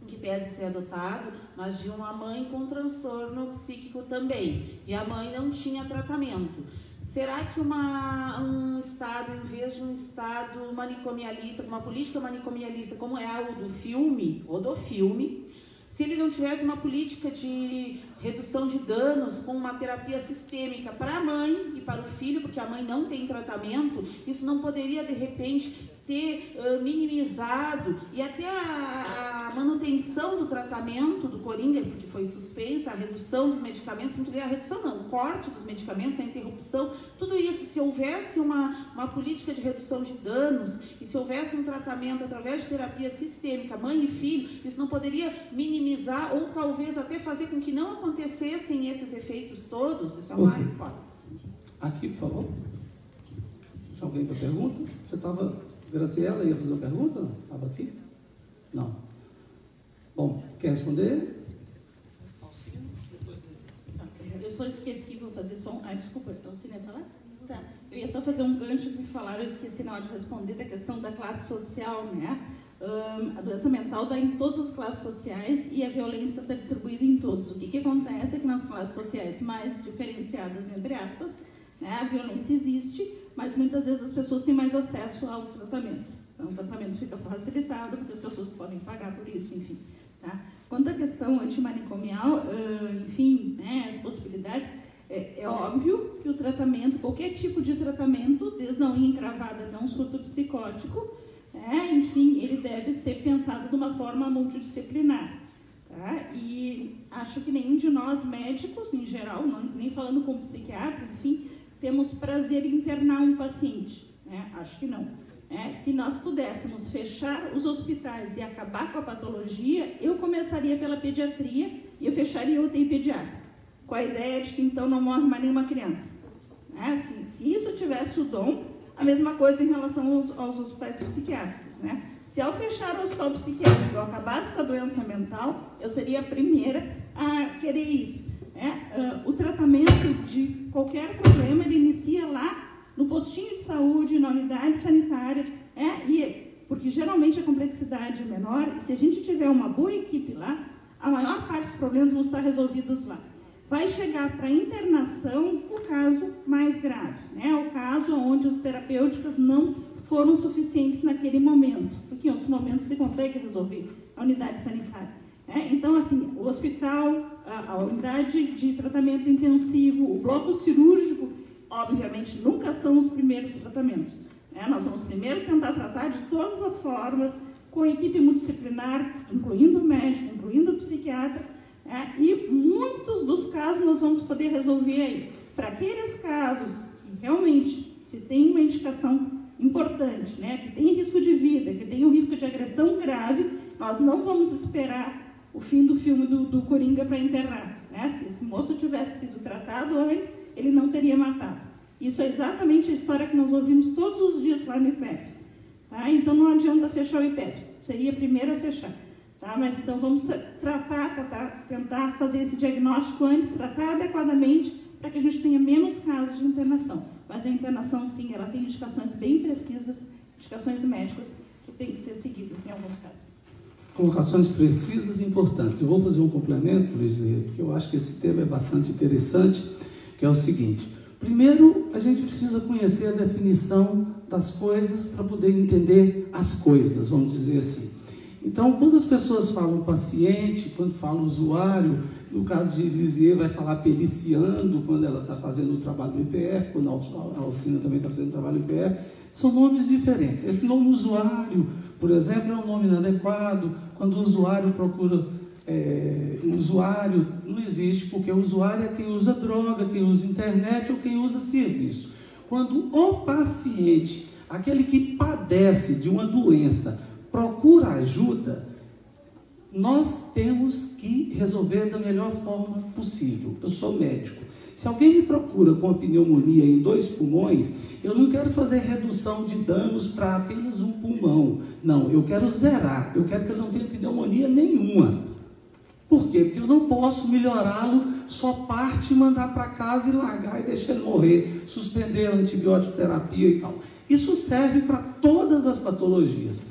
que pese ser adotado, mas de uma mãe com transtorno psíquico também. E a mãe não tinha tratamento. Será que um Estado, em vez de um Estado manicomialista, uma política manicomialista, como é o do filme, se ele não tivesse uma política de redução de danos com uma terapia sistêmica para a mãe e para o filho, porque a mãe não tem tratamento, isso não poderia, de repente, ter minimizado, e até a manutenção do tratamento do Coringa, porque foi suspensa, a redução dos medicamentos, a redução não, o corte dos medicamentos, a interrupção, tudo isso, se houvesse uma política de redução de danos, e se houvesse um tratamento através de terapia sistêmica, mãe e filho, isso não poderia minimizar, ou talvez até fazer com que não acontecessem esses efeitos todos? Isso é uma resposta. Aqui, por favor. Tinha alguém para pergunta? Você estava... Graciela ia fazer uma pergunta? Estava aqui? Não. Bom, quer responder? Eu só esqueci, vou fazer só um... desculpa, então você ia falar? Tá. Eu ia só fazer um gancho que me falaram, eu esqueci na hora de responder, da questão da classe social, né? A doença mental está em todas as classes sociais e a violência está distribuída em todos. O que acontece é que nas classes sociais mais diferenciadas, entre aspas, né, a violência existe, mas muitas vezes as pessoas têm mais acesso ao tratamento. Então, o tratamento fica facilitado, porque as pessoas podem pagar por isso, enfim. Tá? Quanto à questão antimanicomial, enfim, né, as possibilidades, é óbvio que o tratamento, qualquer tipo de tratamento, desde a unha encravada até um surto psicótico, enfim, ele deve ser pensado de uma forma multidisciplinar. Tá? E acho que nenhum de nós, médicos, em geral, nem falando com psiquiatra, enfim, temos prazer em internar um paciente. Né? Acho que não. Se nós pudéssemos fechar os hospitais e acabar com a patologia, eu começaria pela pediatria e eu fecharia a UTI pediátrica, com a ideia de que então não morre mais nenhuma criança. Se isso tivesse o dom, a mesma coisa em relação aos hospitais psiquiátricos. Né? Se ao fechar o hospital psiquiátrico eu acabasse com a doença mental, eu seria a primeira a querer isso. O tratamento de qualquer problema, ele inicia lá no postinho de saúde, na unidade sanitária, porque geralmente a complexidade é menor, e se a gente tiver uma boa equipe lá, a maior parte dos problemas vão estar resolvidos lá. Vai chegar para a internação o caso mais grave, o caso onde as terapêuticas não foram suficientes naquele momento, porque em outros momentos se consegue resolver a unidade sanitária. Então, assim, o hospital, a unidade de tratamento intensivo, o bloco cirúrgico, obviamente, nunca são os primeiros tratamentos. Nós vamos primeiro tentar tratar de todas as formas, com a equipe multidisciplinar, incluindo o médico, incluindo o psiquiatra, e muitos dos casos nós vamos poder resolver aí. Para aqueles casos que realmente se tem uma indicação importante, que tem risco de vida, que tem um risco de agressão grave, nós não vamos esperar o fim do filme do Coringa para enterrar. Se esse moço tivesse sido tratado antes, ele não teria matado. Isso é exatamente a história que nós ouvimos todos os dias lá no IPEF. Então não adianta fechar o IPEF, seria primeiro a fechar. Mas então vamos tentar fazer esse diagnóstico antes, tratar adequadamente, para que a gente tenha menos casos de internação. Mas a internação, sim, ela tem indicações bem precisas, indicações médicas, que têm que ser seguidas em alguns casos. Colocações precisas e importantes. Eu vou fazer um complemento, Luiz, porque eu acho que esse tema é bastante interessante, que é o seguinte. Primeiro, a gente precisa conhecer a definição das coisas para poder entender as coisas, vamos dizer assim. Então, quando as pessoas falam paciente, quando falam usuário, no caso de Lisier vai falar periciando, quando ela está fazendo o trabalho do IPF, quando a Alcina também está fazendo o trabalho do IPF, são nomes diferentes. Esse nome usuário, por exemplo, é um nome inadequado. Quando o usuário procura o usuário, não existe, porque o usuário é quem usa droga, quem usa internet ou quem usa serviço. Quando o paciente, aquele que padece de uma doença, procura ajuda, nós temos que resolver da melhor forma possível. Eu sou médico. Se alguém me procura com pneumonia em 2 pulmões, eu não quero fazer redução de danos para apenas um pulmão. Não, eu quero zerar. Eu quero que ele não tenha pneumonia nenhuma. Por quê? Porque eu não posso melhorá-lo só parte e mandar para casa e largar e deixar ele morrer, suspender a antibiótico terapia e tal. Isso serve para todas as patologias.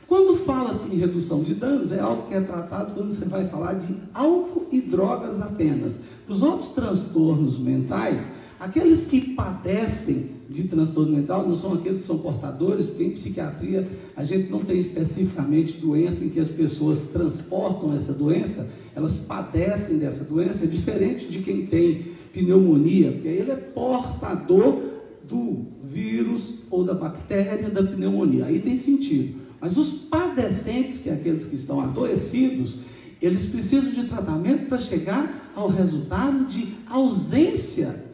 Quando fala-se em redução de danos, é algo que é tratado quando você vai falar de álcool e drogas apenas. Para os outros transtornos mentais, Aqueles que padecem de transtorno mental não são aqueles que são portadores, porque em psiquiatria a gente não tem especificamente doença em que as pessoas transportam essa doença, elas padecem dessa doença, é diferente de quem tem pneumonia, porque ele é portador do vírus ou da bactéria da pneumonia, aí tem sentido. Mas os padecentes, que é aqueles que estão adoecidos, eles precisam de tratamento para chegar ao resultado de ausência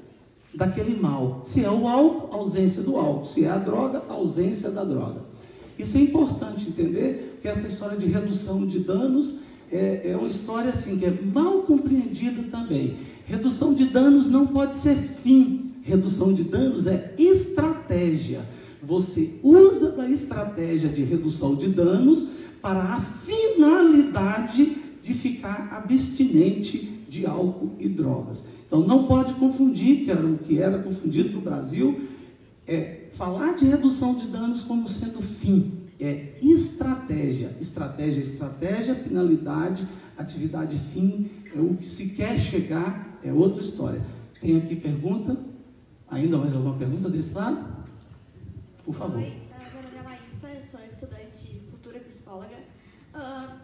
daquele mal. Se é o álcool, ausência do álcool. Se é a droga, ausência da droga. Isso é importante entender, porque essa história de redução de danos é uma história assim, que é mal compreendida também. Redução de danos não pode ser fim. Redução de danos é estratégia. Você usa da estratégia de redução de danos para a finalidade de ficar abstinente de álcool e drogas. Então não pode confundir, que era o que era confundido no Brasil, falar de redução de danos como sendo fim. É estratégia. Estratégia, finalidade, atividade fim, é o que se quer chegar, é outra história. Tem aqui pergunta? Ainda mais alguma pergunta desse lado? Por favor. Oi, meu nome é Laísa, eu sou estudante futura psicóloga.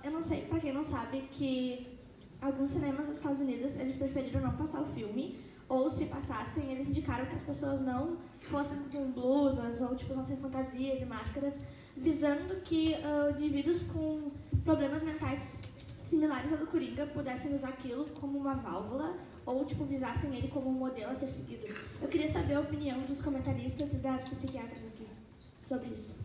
Eu não sei, para quem não sabe, que alguns cinemas dos Estados Unidos, eles preferiram não passar o filme, ou se passassem, eles indicaram que as pessoas não fossem com blusas, ou tipo, usassem fantasias e máscaras, visando que indivíduos com problemas mentais similares ao do Coringa pudessem usar aquilo como uma válvula, ou tipo, visassem ele como um modelo a ser seguido. Eu queria saber a opinião dos comentaristas e das psiquiatras aqui sobre isso.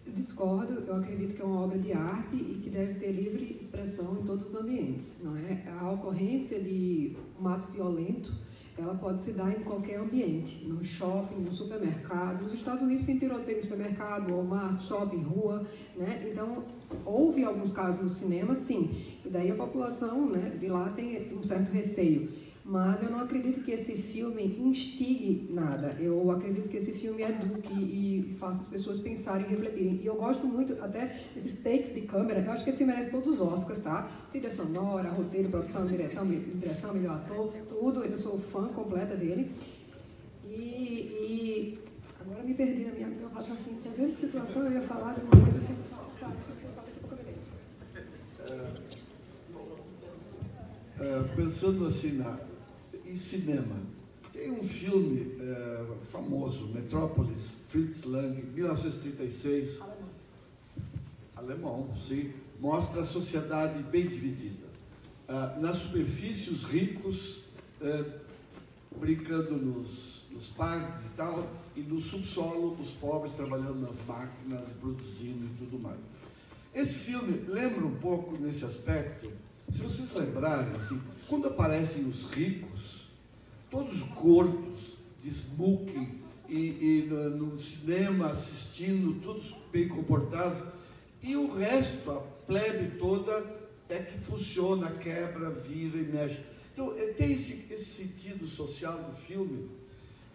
Eu discordo, eu acredito que é uma obra de arte e que deve ter livre expressão em todos os ambientes, não é? A ocorrência de um ato violento, ela pode se dar em qualquer ambiente, no shopping, no supermercado. Nos Estados Unidos tem tiroteio no supermercado, Walmart, shopping, rua, né? Então, houve alguns casos no cinema, sim, e daí a população, né, de lá tem um certo receio. Mas eu não acredito que esse filme instigue nada. Eu acredito que esse filme eduque e faça as pessoas pensarem e refletirem. E eu gosto muito até desses takes de câmera. Eu acho que esse filme merece todos os Oscars, tá? Trilha sonora, roteiro, produção, direção, melhor ator, tudo. Eu sou fã completa dele. E agora me perdi na meu raciocínio. Às vezes, situação, eu ia falar de uma coisa assim. Pensando assim em cinema, tem um filme famoso, Metrópolis, Fritz Lang, 1936, alemão, sim, mostra a sociedade bem dividida. Na superfície, os ricos brincando nos parques e tal, e no subsolo, os pobres trabalhando nas máquinas, produzindo e tudo mais. Esse filme lembra um pouco nesse aspecto. Se vocês lembrarem, assim, quando aparecem os ricos, todos gordos, de smoking, e no cinema assistindo, todos bem comportados, e o resto, a plebe toda, é que funciona, quebra, vira e mexe. Então, tem esse sentido social do filme,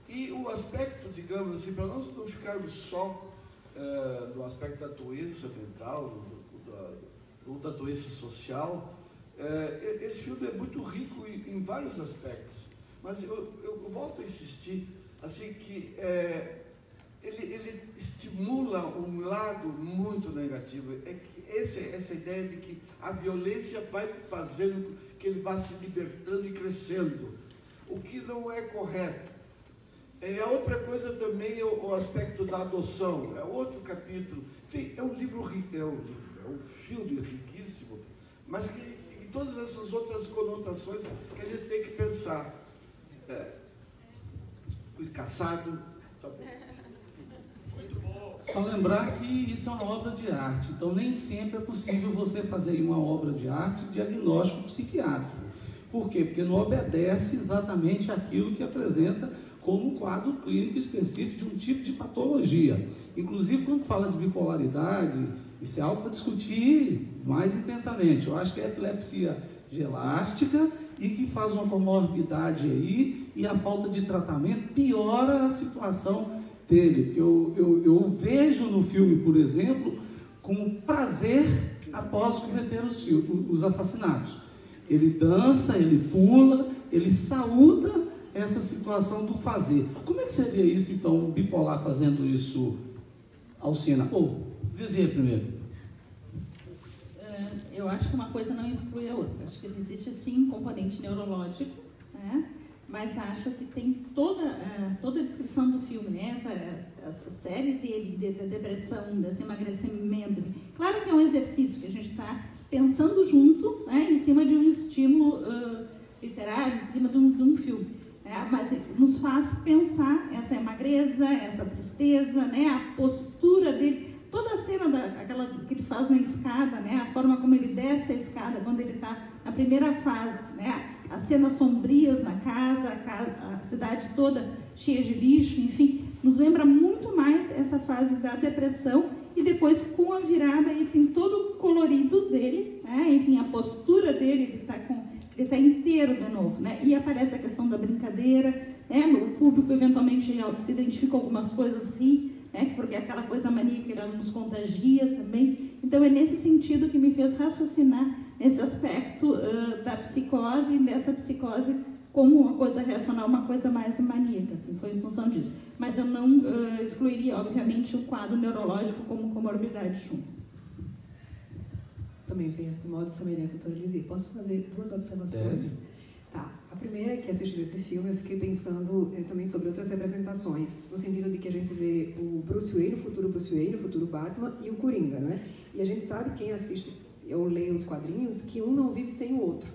e o aspecto, digamos assim, para nós não ficarmos só no aspecto da doença mental, ou da doença social. Esse filme é muito rico em vários aspectos, mas eu volto a insistir assim que ele estimula um lado muito negativo, essa ideia de que a violência vai fazendo que ele vá se libertando e crescendo, o que não é correto. A outra coisa também é o aspecto da adoção, é outro capítulo. Enfim, é um livro rico, é um filme riquíssimo, mas que todas essas outras conotações que a gente tem que pensar. Fui caçado, tá bom. Muito bom. Só lembrar que isso é uma obra de arte, então nem sempre é possível você fazer uma obra de arte diagnóstico psiquiátrico. Por quê? Porque não obedece exatamente aquilo que apresenta como um quadro clínico específico de um tipo de patologia. Inclusive, quando fala de bipolaridade, isso é algo para discutir mais intensamente. Eu acho que é epilepsia gelástica e que faz uma comorbidade aí, e a falta de tratamento piora a situação dele. Porque eu vejo no filme, por exemplo, com prazer após cometer os assassinatos. Ele dança, ele pula, ele saúda essa situação do fazer. Como é que seria isso, então, o bipolar fazendo isso, Alcina? Dizia primeiro. Eu acho que uma coisa não exclui a outra. Acho que existe sim um componente neurológico, né? Mas acho que tem toda a descrição do filme, né? Essa série dele, da depressão, desse emagrecimento. Claro que é um exercício que a gente está pensando junto, né? Em cima de um estímulo literário, em cima de um filme. Mas nos faz pensar essa magreza, essa tristeza, né? A postura dele. Toda a cena aquela que ele faz na escada, né? A forma como ele desce a escada quando ele está na primeira fase, né? As cenas sombrias na casa, a cidade toda cheia de lixo, enfim, nos lembra muito mais essa fase da depressão. E depois, com a virada, ele tem todo o colorido dele, né? Enfim, a postura dele, ele está inteiro de novo, né? E aparece a questão da brincadeira, né? O público eventualmente se identifica com algumas coisas, ri, né? Porque aquela coisa maníaca ela nos contagia também. Então é nesse sentido que me fez raciocinar nesse aspecto da psicose, e dessa psicose como uma coisa reacional, uma coisa mais maníaca, assim, foi em função disso. Mas eu não excluiria, obviamente, o quadro neurológico como comorbidade junto. Também penso de modo semelhante, doutora Lizzie. Posso fazer duas observações? Tá. A primeira é que, assistindo esse filme, eu fiquei pensando também sobre outras representações, no sentido de que a gente vê o Bruce Wayne, o futuro Batman, e o Coringa, não é? E a gente sabe, quem assiste ou lê os quadrinhos, que um não vive sem o outro.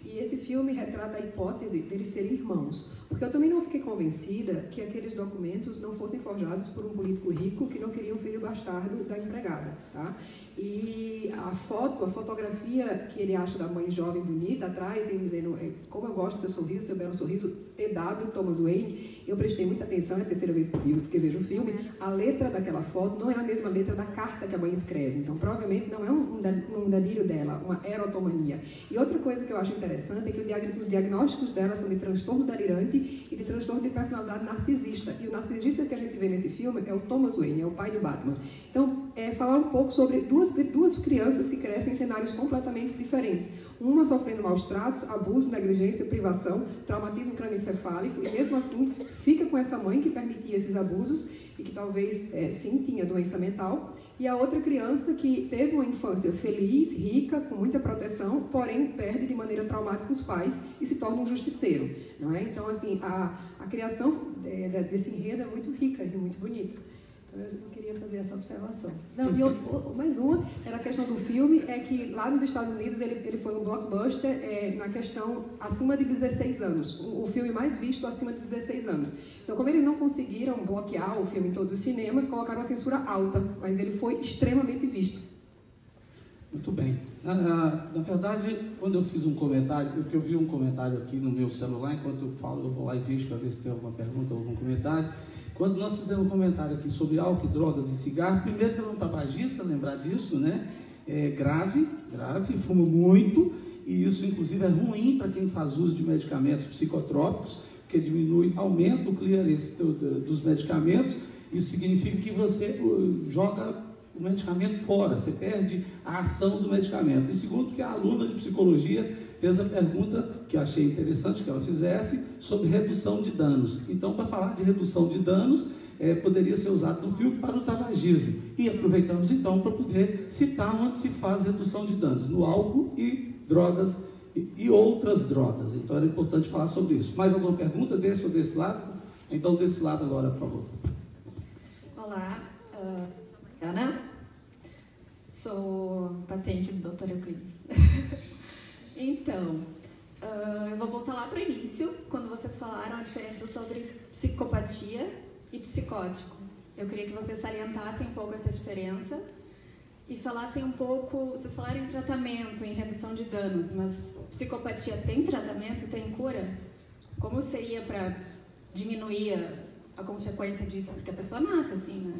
E esse filme retrata a hipótese deles serem irmãos. Porque eu também não fiquei convencida que aqueles documentos não fossem forjados por um político rico que não queria um filho bastardo da empregada, tá? E a fotografia que ele acha da mãe jovem bonita atrás, ele dizendo, como eu gosto do seu sorriso, seu belo sorriso, T.W. Thomas Wayne. Eu prestei muita atenção, é a terceira vez que vejo o filme, a letra daquela foto não é a mesma letra da carta que a mãe escreve, então provavelmente não é um delírio dela, uma erotomania. E outra coisa que eu acho interessante é que os diagnósticos dela são de transtorno delirante e de transtorno de personalidade narcisista, e o narcisista que a gente vê nesse filme é o Thomas Wayne, é o pai do Batman. Então, falar um pouco sobre duas crianças que crescem em cenários completamente diferentes. Uma sofrendo maus tratos, abuso, negligência, privação, traumatismo crânioencefálico, e mesmo assim fica com essa mãe que permitia esses abusos e que talvez, sim, tinha doença mental. E a outra criança que teve uma infância feliz, rica, com muita proteção, porém perde de maneira traumática os pais e se torna um justiceiro, não é? Então, assim, a criação desse enredo é muito rica e muito bonita. Então, eu queria fazer essa observação. Não, e mais uma, era a questão do filme, é que lá nos Estados Unidos ele foi um blockbuster na questão acima de 16 anos. O filme mais visto acima de 16 anos. Então, como eles não conseguiram bloquear o filme em todos os cinemas, colocaram a censura alta, mas ele foi extremamente visto. Muito bem. Na verdade, quando eu fiz um comentário, porque eu vi um comentário aqui no meu celular, enquanto eu falo, eu vou lá e vejo para ver se tem alguma pergunta ou algum comentário. Quando nós fizemos um comentário aqui sobre álcool, drogas e cigarro, primeiro que eu era um tabagista, lembrar disso, né? É grave, fumo muito, e isso inclusive é ruim para quem faz uso de medicamentos psicotrópicos, porque aumenta o clearance dos medicamentos. Isso significa que você joga o medicamento fora, você perde a ação do medicamento. E segundo, que a aluna de psicologia fez a pergunta que eu achei interessante que ela fizesse sobre redução de danos. Então, para falar de redução de danos, poderia ser usado no filme para o tabagismo. E aproveitamos então para poder citar onde se faz redução de danos, no álcool e drogas e outras drogas. Então era importante falar sobre isso. Mais alguma pergunta desse ou desse lado? Então desse lado agora, por favor. Olá, Ana, sou paciente do Dr. Euclides. Então, eu vou voltar lá para o início, quando vocês falaram a diferença sobre psicopatia e psicótico. Eu queria que vocês salientassem um pouco essa diferença e falassem um pouco, vocês falaram em tratamento, em redução de danos, mas psicopatia tem tratamento, tem cura? Como seria para diminuir a consequência disso? Porque a pessoa nasce assim, né?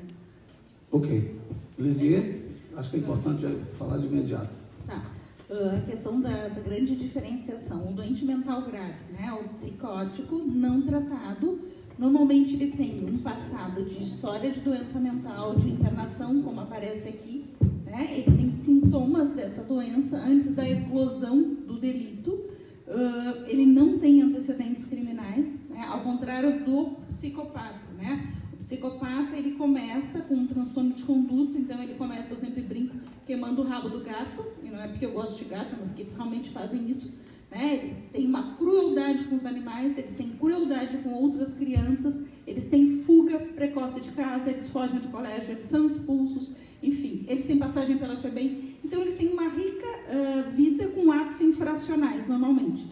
Ok. Lisier, acho que é importante falar de imediato. Tá. A questão da grande diferenciação. O doente mental grave, né, o psicótico não tratado, normalmente ele tem um passado de história de doença mental, de internação, como aparece aqui, né, ele tem sintomas dessa doença antes da eclosão do delito, ele não tem antecedentes criminais, né, ao contrário do psicopata, né? O psicopata, ele começa com um transtorno de conduta, então ele começa, eu sempre brinco, queimando o rabo do gato, e não é porque eu gosto de gato, mas porque eles realmente fazem isso, né? Eles têm uma crueldade com os animais, eles têm crueldade com outras crianças, eles têm fuga precoce de casa, eles fogem do colégio, eles são expulsos, enfim, eles têm passagem pela FEBEM, então eles têm uma rica vida com atos infracionais, normalmente.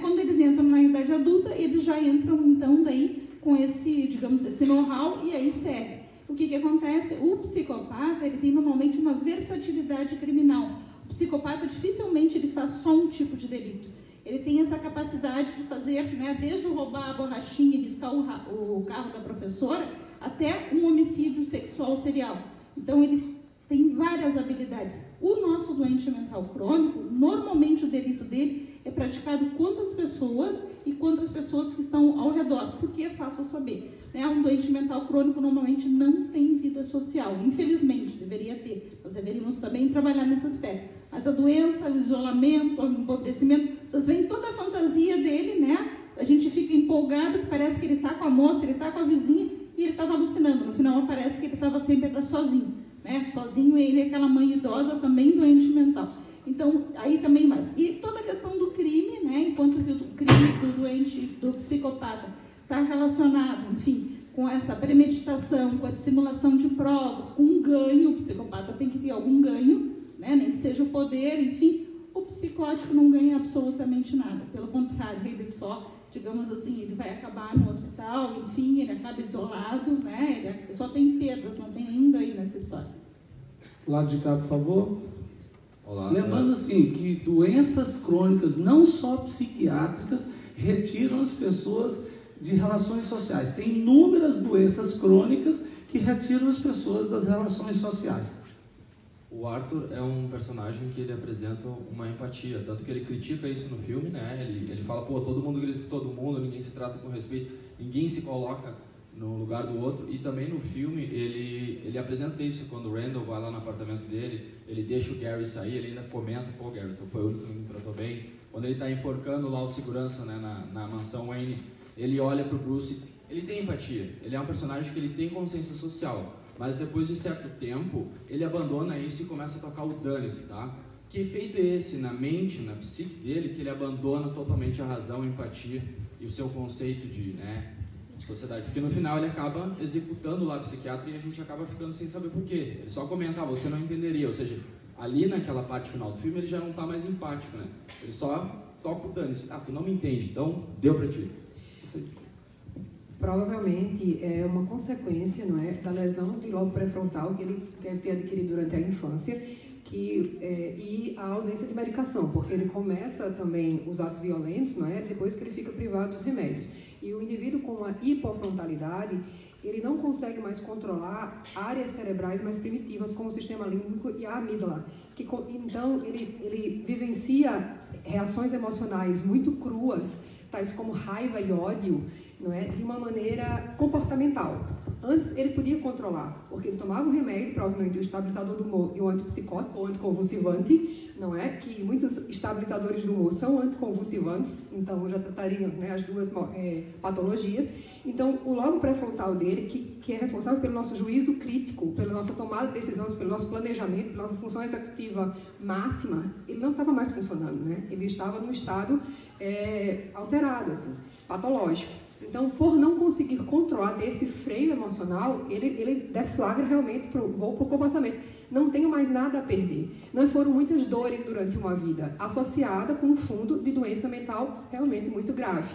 Quando eles entram na idade adulta, eles já entram, então, daí, com esse, digamos, esse know-how, e aí segue. O que acontece? O psicopata, ele tem normalmente uma versatilidade criminal. O psicopata, dificilmente, ele faz só um tipo de delito. Ele tem essa capacidade de fazer, né, desde roubar a borrachinha e riscar o carro da professora, até um homicídio sexual serial. Então, ele tem várias habilidades. O nosso doente mental crônico, normalmente o delito dele é praticado contra as pessoas e contra as pessoas que estão ao redor, porque é fácil saber. Um doente mental crônico normalmente não tem vida social, infelizmente, deveria ter. Nós deveríamos também trabalhar nesse aspecto. Mas a doença, o isolamento, o empobrecimento, vocês veem toda a fantasia dele, né? A gente fica empolgado, que parece que ele está com a moça, ele está com a vizinha, e ele estava alucinando. No final, parece que ele estava sempre sozinho. Sozinho, ele é aquela mãe idosa, também doente mental. Então, aí também mais. E toda a questão do crime, né? Enquanto que o crime do doente, do psicopata, está relacionado, enfim, com essa premeditação, com a dissimulação de provas, com um ganho, o psicopata tem que ter algum ganho, né? Nem que seja o poder, enfim, o psicótico não ganha absolutamente nada. Pelo contrário, ele só, digamos assim, ele vai acabar no hospital, enfim, ele acaba isolado, né? Ele só tem perdas, não tem nenhum ganho nessa história. Lado de cá, por favor. Olá. Lembrando assim, que doenças crônicas, não só psiquiátricas, retiram as pessoas de relações sociais. Tem inúmeras doenças crônicas que retiram as pessoas das relações sociais. O Arthur é um personagem que ele apresenta uma empatia, tanto que ele critica isso no filme, né? Ele fala, pô, todo mundo grita com todo mundo, ninguém se trata com respeito, ninguém se coloca no lugar do outro. E também no filme ele apresenta isso quando o Randall vai lá no apartamento dele, ele deixa o Gary sair, ele ainda comenta, pô, Gary, tu foi o único que me tratou bem. Quando ele está enforcando lá o segurança, né, na mansão Wayne, ele olha pro Bruce, ele tem empatia, ele é um personagem que ele tem consciência social, mas depois de certo tempo, ele abandona isso e começa a tocar o dane-se, tá? Que efeito é esse na mente, na psique dele, que ele abandona totalmente a razão, a empatia e o seu conceito de sociedade? Porque no final ele acaba executando lá o psiquiatra e a gente acaba ficando sem saber por quê. Ele só comenta, você não entenderia, ou seja, ali naquela parte final do filme ele já não está mais empático, né? Ele só toca o dane-se, tu não me entende, então deu pra ti. Provavelmente é uma consequência, não é, da lesão do lobo pré-frontal que ele tem adquirido durante a infância e a ausência de medicação, porque ele começa também os atos violentos, não é, depois que ele fica privado dos remédios. E o indivíduo com a hipofrontalidade, ele não consegue mais controlar áreas cerebrais mais primitivas, como o sistema límbico e a amígdala. Então, ele vivencia reações emocionais muito cruas, tais como raiva e ódio, não é? De uma maneira comportamental. Antes ele podia controlar, porque ele tomava um remédio, provavelmente um estabilizador do humor e um antipsicótico ou anticonvulsivante, não é? Que muitos estabilizadores do humor são anticonvulsivantes, então já tratariam, né, as duas patologias. Então, o lobo pré-frontal dele, que é responsável pelo nosso juízo crítico, pela nossa tomada de decisões, pelo nosso planejamento, pela nossa função executiva máxima, ele não estava mais funcionando, né? Ele estava num estado alterado, assim, patológico. Então, por não conseguir controlar esse freio emocional, ele deflagra realmente voo para o comportamento. Não tenho mais nada a perder. Não foram muitas dores durante uma vida, associada com um fundo de doença mental realmente muito grave,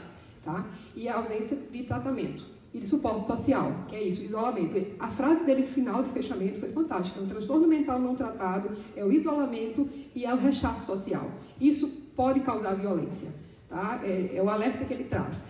tá? E a ausência de tratamento e de suporte social, que é isso, isolamento. A frase dele final de fechamento foi fantástica. É um transtorno mental não tratado, é o isolamento e é o rechaço social. Isso pode causar violência, tá? É o alerta que ele traz.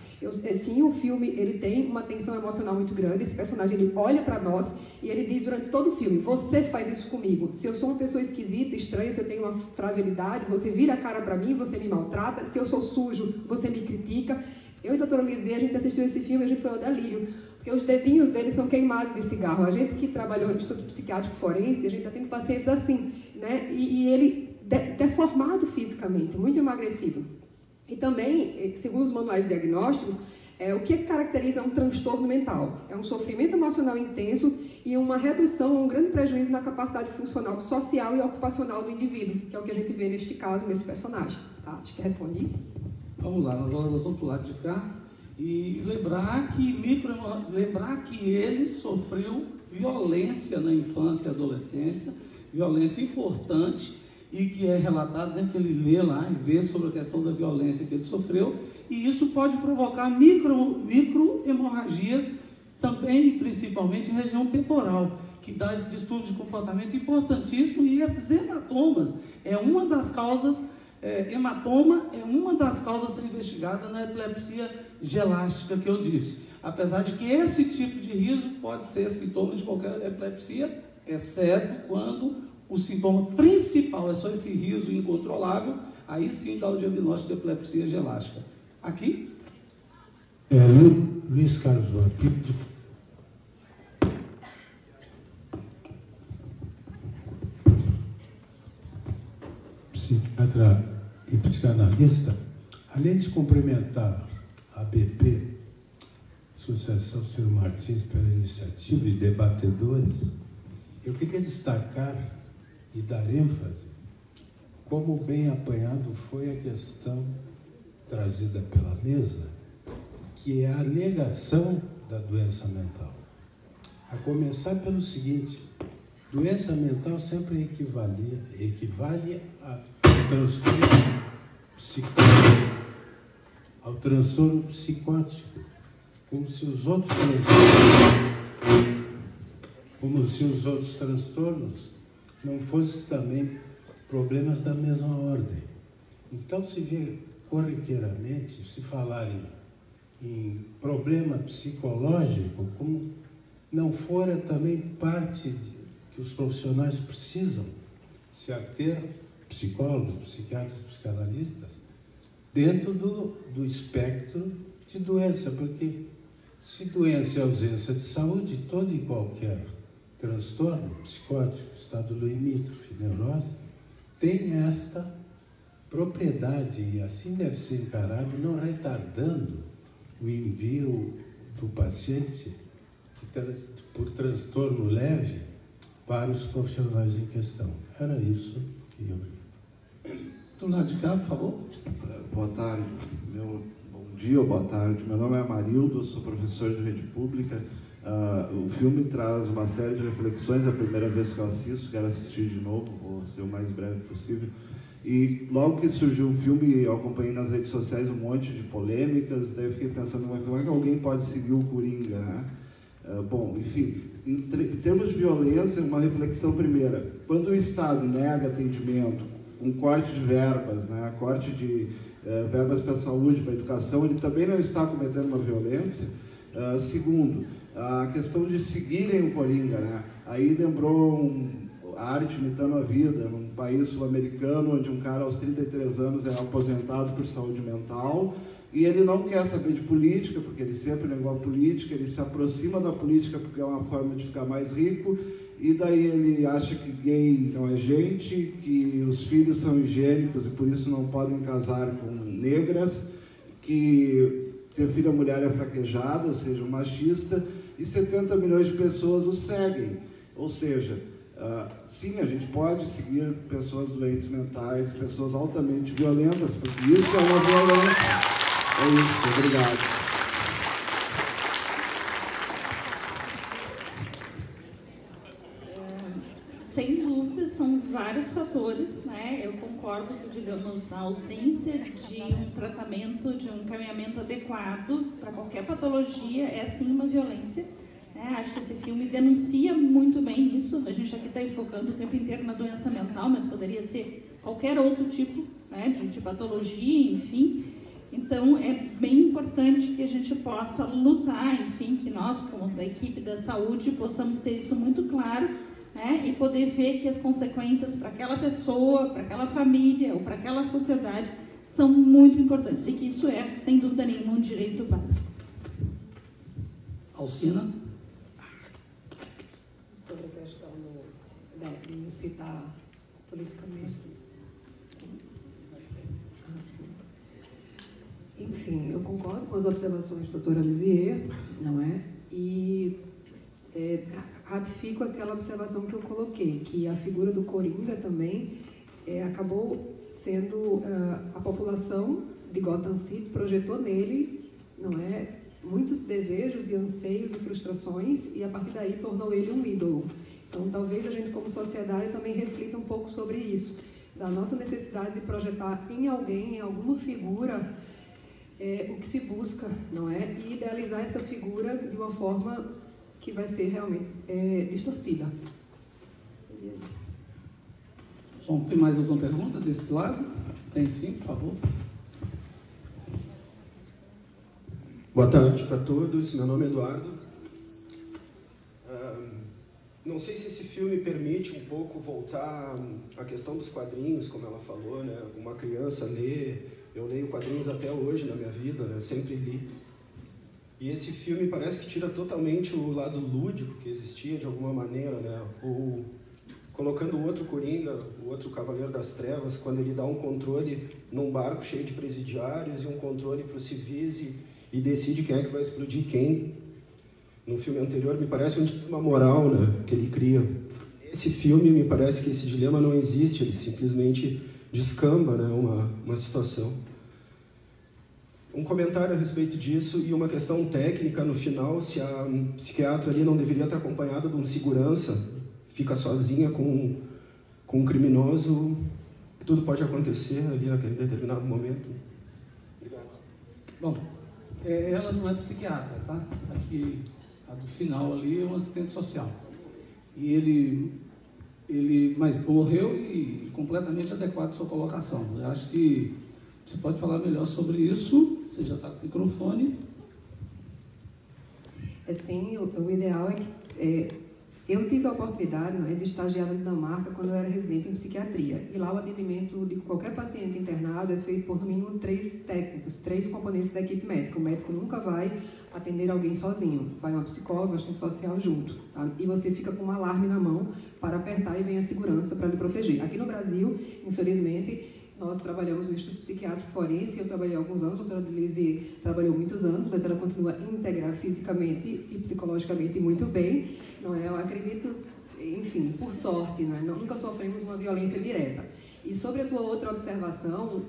Sim, o filme ele tem uma tensão emocional muito grande. Esse personagem ele olha para nós e ele diz durante todo o filme: você faz isso comigo. Se eu sou uma pessoa esquisita, estranha, se eu tenho uma fragilidade, você vira a cara para mim, você me maltrata. Se eu sou sujo, você me critica. Eu e a doutora Lizzie, a gente assistiu esse filme e a gente foi ao delírio, porque os dedinhos dele são queimados de cigarro. A gente que trabalhou no Instituto Psiquiátrico Forense, a gente está tendo pacientes assim, né? E ele deformado fisicamente, muito emagrecido. E também, segundo os manuais diagnósticos, O que caracteriza um transtorno mental? É um sofrimento emocional intenso e uma redução, um grande prejuízo na capacidade funcional, social e ocupacional do indivíduo, que é o que a gente vê neste caso, nesse personagem. Tá? Acho que respondi. Vamos lá, agora nós vamos para o lado de cá e lembrar que ele sofreu violência na infância e adolescência, violência importante, e que é relatado, né, que ele lê lá e vê sobre a questão da violência que ele sofreu, e isso pode provocar microhemorragias também e principalmente em região temporal, que dá esse distúrbio de comportamento importantíssimo, e esses hematomas é uma das causas, hematoma é uma das causas a ser investigada na epilepsia gelástica que eu disse. Apesar de que esse tipo de riso pode ser sintoma de qualquer epilepsia, exceto quando o sintoma principal é só esse riso incontrolável, aí sim dá o diagnóstico de epilepsia gelástica. Aqui? Luiz Carlos Vampiro. Psiquiatra e psicanalista. Além de cumprimentar a BP, Associação Ciro Martins, pela iniciativa e debatedores, eu queria destacar e dar ênfase como bem apanhado foi a questão trazida pela mesa, que é a negação da doença mental. A começar pelo seguinte: doença mental sempre equivale ao transtorno psicótico, como se os outros transtornos não fossem também problemas da mesma ordem. Então, se vê corriqueiramente, se falarem em problema psicológico, como não fora também parte que os profissionais precisam se ater, psicólogos, psiquiatras, psicanalistas, dentro do espectro de doença, porque se doença é ausência de saúde, todo e qualquer transtorno psicótico, estado limítrofe, neurose, tem esta propriedade, e assim deve ser encarado, não retardando o envio do paciente por transtorno leve para os profissionais em questão. Era isso que eu... Do lado de cá, por favor. Boa tarde. Bom dia ou boa tarde. Meu nome é Amarildo, sou professor de rede pública. O filme traz uma série de reflexões, é a primeira vez que eu assisto, quero assistir de novo, vou ser o mais breve possível. E logo que surgiu o filme, eu acompanhei nas redes sociais um monte de polêmicas, daí eu fiquei pensando, como é que alguém pode seguir o Coringa, né? Bom, enfim, em termos de violência, uma reflexão primeira. Quando o Estado nega atendimento, um corte de verbas, né, corte de verbas para a saúde, para a educação, ele também não está cometendo uma violência. Segundo, a questão de seguirem o Coringa, né? Aí lembrou a arte imitando a vida, num país sul-americano, onde um cara aos 33 anos é aposentado por saúde mental, e ele não quer saber de política, porque ele sempre negou a política, ele se aproxima da política porque é uma forma de ficar mais rico, e daí ele acha que gay não é gente, que os filhos são higiênicos e por isso não podem casar com negras, que ter filho a mulher é fraquejada, ou seja, um machista, e 70 milhões de pessoas o seguem. Ou seja, sim, a gente pode seguir pessoas doentes mentais, pessoas altamente violentas, porque isso é uma violência. É isso, obrigado. Sem dúvida, são vários fatores, né? Eu concordo que, digamos, a ausência de um tratamento, de um encaminhamento adequado para qualquer patologia é, sim, uma violência. Acho que esse filme denuncia muito bem isso. A gente aqui está enfocando o tempo inteiro na doença mental, mas poderia ser qualquer outro tipo, né, de patologia, enfim. Então, é bem importante que a gente possa lutar, enfim, que nós, como da equipe da saúde, possamos ter isso muito claro, né, e poder ver que as consequências para aquela pessoa, para aquela família ou para aquela sociedade são muito importantes e que isso é, sem dúvida nenhuma, um direito básico. Alcina? Sobre a questão de incitar politicamente. Enfim, eu concordo com as observações da doutora Lisier, não é? E ratifico aquela observação que eu coloquei, que a figura do Coringa também acabou sendo a população de Gotham City projetou nele, não é, muitos desejos e anseios e frustrações, e a partir daí tornou ele um ídolo. Então, talvez a gente, como sociedade, também reflita um pouco sobre isso, da nossa necessidade de projetar em alguém, em alguma figura, o que se busca, não é? E idealizar essa figura de uma forma que vai ser realmente distorcida. Bom, tem mais alguma pergunta desse lado? Tem sim, por favor. Boa tarde para todos, meu nome é Eduardo. Não sei se esse filme permite um pouco voltar à questão dos quadrinhos, como ela falou, né? Uma criança lê, eu leio quadrinhos até hoje na minha vida, né? Sempre li. E esse filme parece que tira totalmente o lado lúdico que existia de alguma maneira, né? Ou colocando o outro Coringa, o outro Cavaleiro das Trevas, quando ele dá um controle num barco cheio de presidiários e um controle para os civis e decide quem é que vai explodir quem. No filme anterior, me parece um dilema moral, né, que ele cria. Esse filme, me parece que esse dilema não existe, ele simplesmente descamba, né, uma situação. Um comentário a respeito disso e uma questão técnica no final, se a psiquiatra ali não deveria estar acompanhada de um segurança, fica sozinha com um criminoso, tudo pode acontecer ali naquele determinado momento. Obrigado. Bom, ela não é psiquiatra, tá? Aqui, a do final ali é um assistente social. E ele mas morreu e completamente adequado à sua colocação. Eu acho que você pode falar melhor sobre isso, você já está com o microfone. Sim, o ideal é que... eu tive a oportunidade, não é, de estagiar na Dinamarca quando eu era residente em psiquiatria. E lá o atendimento de qualquer paciente internado é feito por no mínimo 3 técnicos, 3 componentes da equipe médica. O médico nunca vai atender alguém sozinho. Vai uma psicóloga, um assistente social junto. Tá? E você fica com um alarme na mão para apertar e vem a segurança para lhe proteger. Aqui no Brasil, infelizmente, nós trabalhamos no Instituto Psiquiátrico Forense, eu trabalhei alguns anos, a doutora Lisier trabalhou muitos anos, mas ela continua íntegra fisicamente e psicologicamente muito bem. Não é? Eu acredito, enfim, por sorte, não é? Nunca sofremos uma violência direta. E sobre a tua outra observação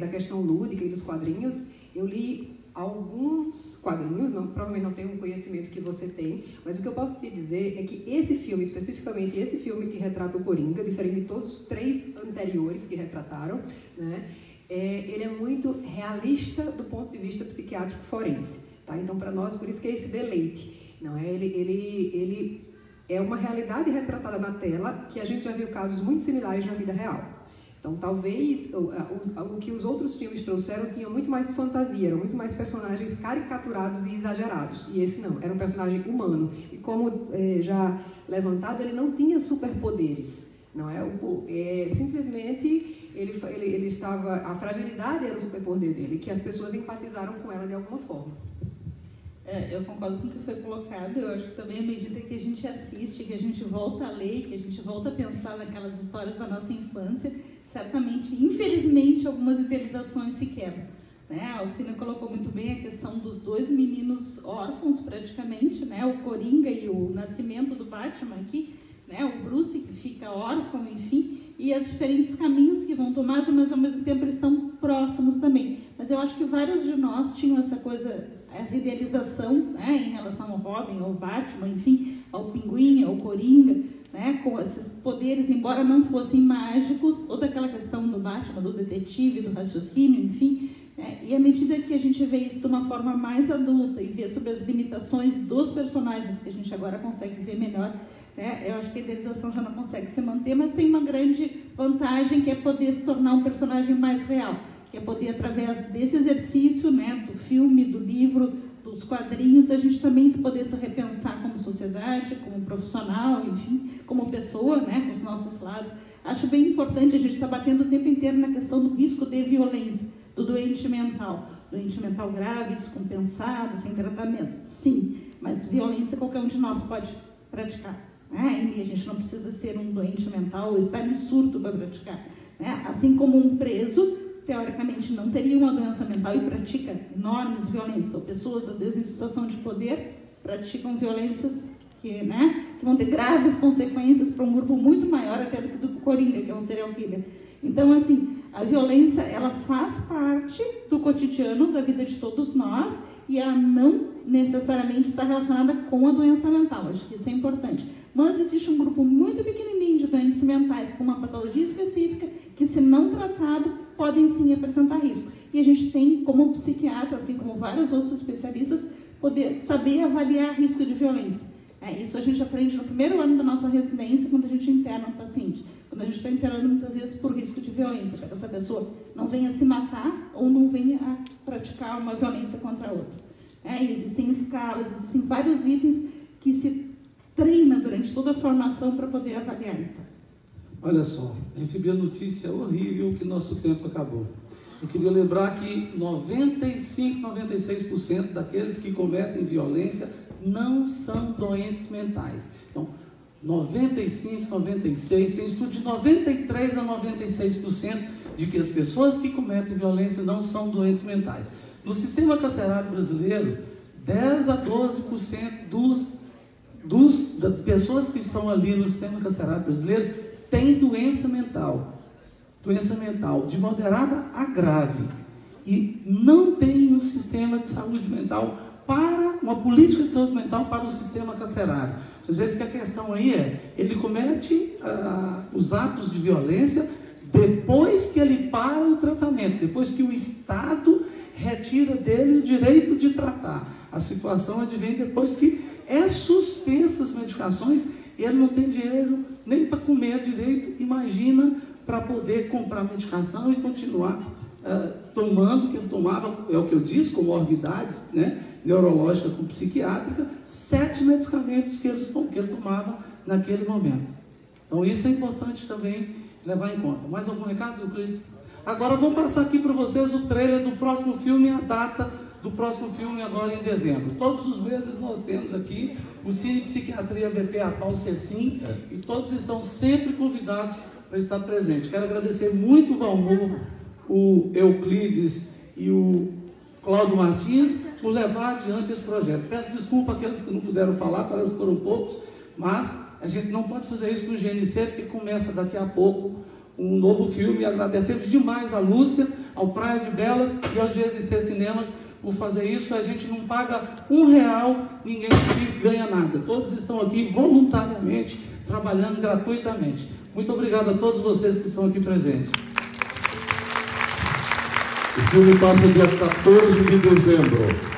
da questão lúdica e dos quadrinhos, eu li alguns quadrinhos, provavelmente não tenho o conhecimento que você tem, mas o que eu posso te dizer é que esse filme, especificamente esse filme que retrata o Coringa, diferente de todos os 3 anteriores que retrataram, né, ele é muito realista do ponto de vista psiquiátrico forense. Tá? Então, para nós, por isso que é esse deleite. Não é? Ele é uma realidade retratada na tela que a gente já viu casos muito similares na vida real. Então, talvez o que os outros filmes trouxeram tinha muito mais fantasia, eram muito mais personagens caricaturados e exagerados. E esse não, era um personagem humano. E como já levantado, ele não tinha superpoderes. Não é? Simplesmente ele estava... A fragilidade era o superpoder dele, que as pessoas empatizaram com ela de alguma forma. Eu concordo com o que foi colocado. Eu acho que também, à medida que a gente assiste, que a gente volta a ler, que a gente volta a pensar naquelas histórias da nossa infância, certamente, infelizmente, algumas idealizações se quebram. Né? A Alcina colocou muito bem a questão dos 2 meninos órfãos, praticamente, né? O Coringa e o nascimento do Batman aqui, né? O Bruce que fica órfão, enfim, e os diferentes caminhos que vão tomar, mas ao mesmo tempo eles estão próximos também. Mas eu acho que vários de nós tinham essa coisa, essa idealização, né, em relação ao Robin, ao Batman, enfim, ao Pinguim, ao Coringa, né, com esses poderes, embora não fossem mágicos, toda aquela questão do Batman, do detetive, do raciocínio, enfim, né, e à medida que a gente vê isso de uma forma mais adulta e vê sobre as limitações dos personagens, que a gente agora consegue ver melhor, eu acho que a idealização já não consegue se manter, mas tem uma grande vantagem, que é poder se tornar um personagem mais real, que é poder, através desse exercício, né, do filme, do livro, dos quadrinhos, a gente também poder se repensar como sociedade, como profissional, enfim, como pessoa, né, com os nossos lados. Acho bem importante a gente estar batendo o tempo inteiro na questão do risco de violência, do doente mental grave, descompensado, sem tratamento. Sim, mas violência qualquer um de nós pode praticar. Né? E a gente não precisa ser um doente mental ou estar em surto para praticar. Né? Assim como um preso teoricamente não teria uma doença mental e pratica enormes violências, ou pessoas, às vezes, em situação de poder, praticam violências que vão ter graves consequências para um grupo muito maior até do que do Coringa, que é um serial killer. Então, assim, a violência, ela faz parte do cotidiano da vida de todos nós e ela não necessariamente está relacionada com a doença mental. Acho que isso é importante. Mas existe um grupo muito pequenininho de doentes mentais com uma patologia específica que, se não tratado, podem sim apresentar risco. E a gente tem, como psiquiatra, assim como vários outros especialistas, poder saber avaliar risco de violência. Isso a gente aprende no primeiro ano da nossa residência, quando a gente interna um paciente. Quando a gente está internando, muitas vezes, por risco de violência, para que essa pessoa não venha se matar ou não venha a praticar uma violência contra a outra. Existem escalas, existem vários itens que se treina durante toda a formação para poder avaliar. Olha só, recebi a notícia horrível que nosso tempo acabou. Eu queria lembrar que 95%, 96% daqueles que cometem violência não são doentes mentais. Então, 95%, 96%, tem estudo de 93% a 96% de que as pessoas que cometem violência não são doentes mentais. No sistema carcerário brasileiro, 10% a 12% das pessoas que estão ali no sistema carcerário brasileiro têm doença mental de moderada a grave, e não tem um sistema de saúde mental uma política de saúde mental para o sistema carcerário. Vocês veem que a questão aí ele comete os atos de violência depois que ele para o tratamento, depois que o Estado retira dele o direito de tratar. A situação advém depois que suspensa as medicações e ele não tem dinheiro nem para comer direito, imagina para poder comprar medicação e continuar tomando, que ele tomava, é o que eu disse, comorbidades, neurológica com psiquiátrica, 7 medicamentos que ele tomava naquele momento. Então isso é importante também levar em conta. Mais algum recado, Euclides? Agora vamos passar aqui para vocês o trailer do próximo filme e a data do próximo filme agora em dezembro. Todos os meses nós temos aqui o Cine Psiquiatria BP APAL CECIM e todos estão sempre convidados para estar presentes. Quero agradecer muito o Valmor, o Euclides e o Cláudio Martins por levar adiante esse projeto. Peço desculpa àqueles que não puderam falar, parece que foram poucos, mas a gente não pode fazer isso no GNC, porque começa daqui a pouco um novo filme. Agradecemos demais a Lúcia, ao Praia de Belas e ao GNC Cinemas por fazer isso. A gente não paga R$1, ninguém ganha nada. Todos estão aqui voluntariamente, trabalhando gratuitamente. Muito obrigado a todos vocês que estão aqui presentes. O filme passa dia 14 de dezembro.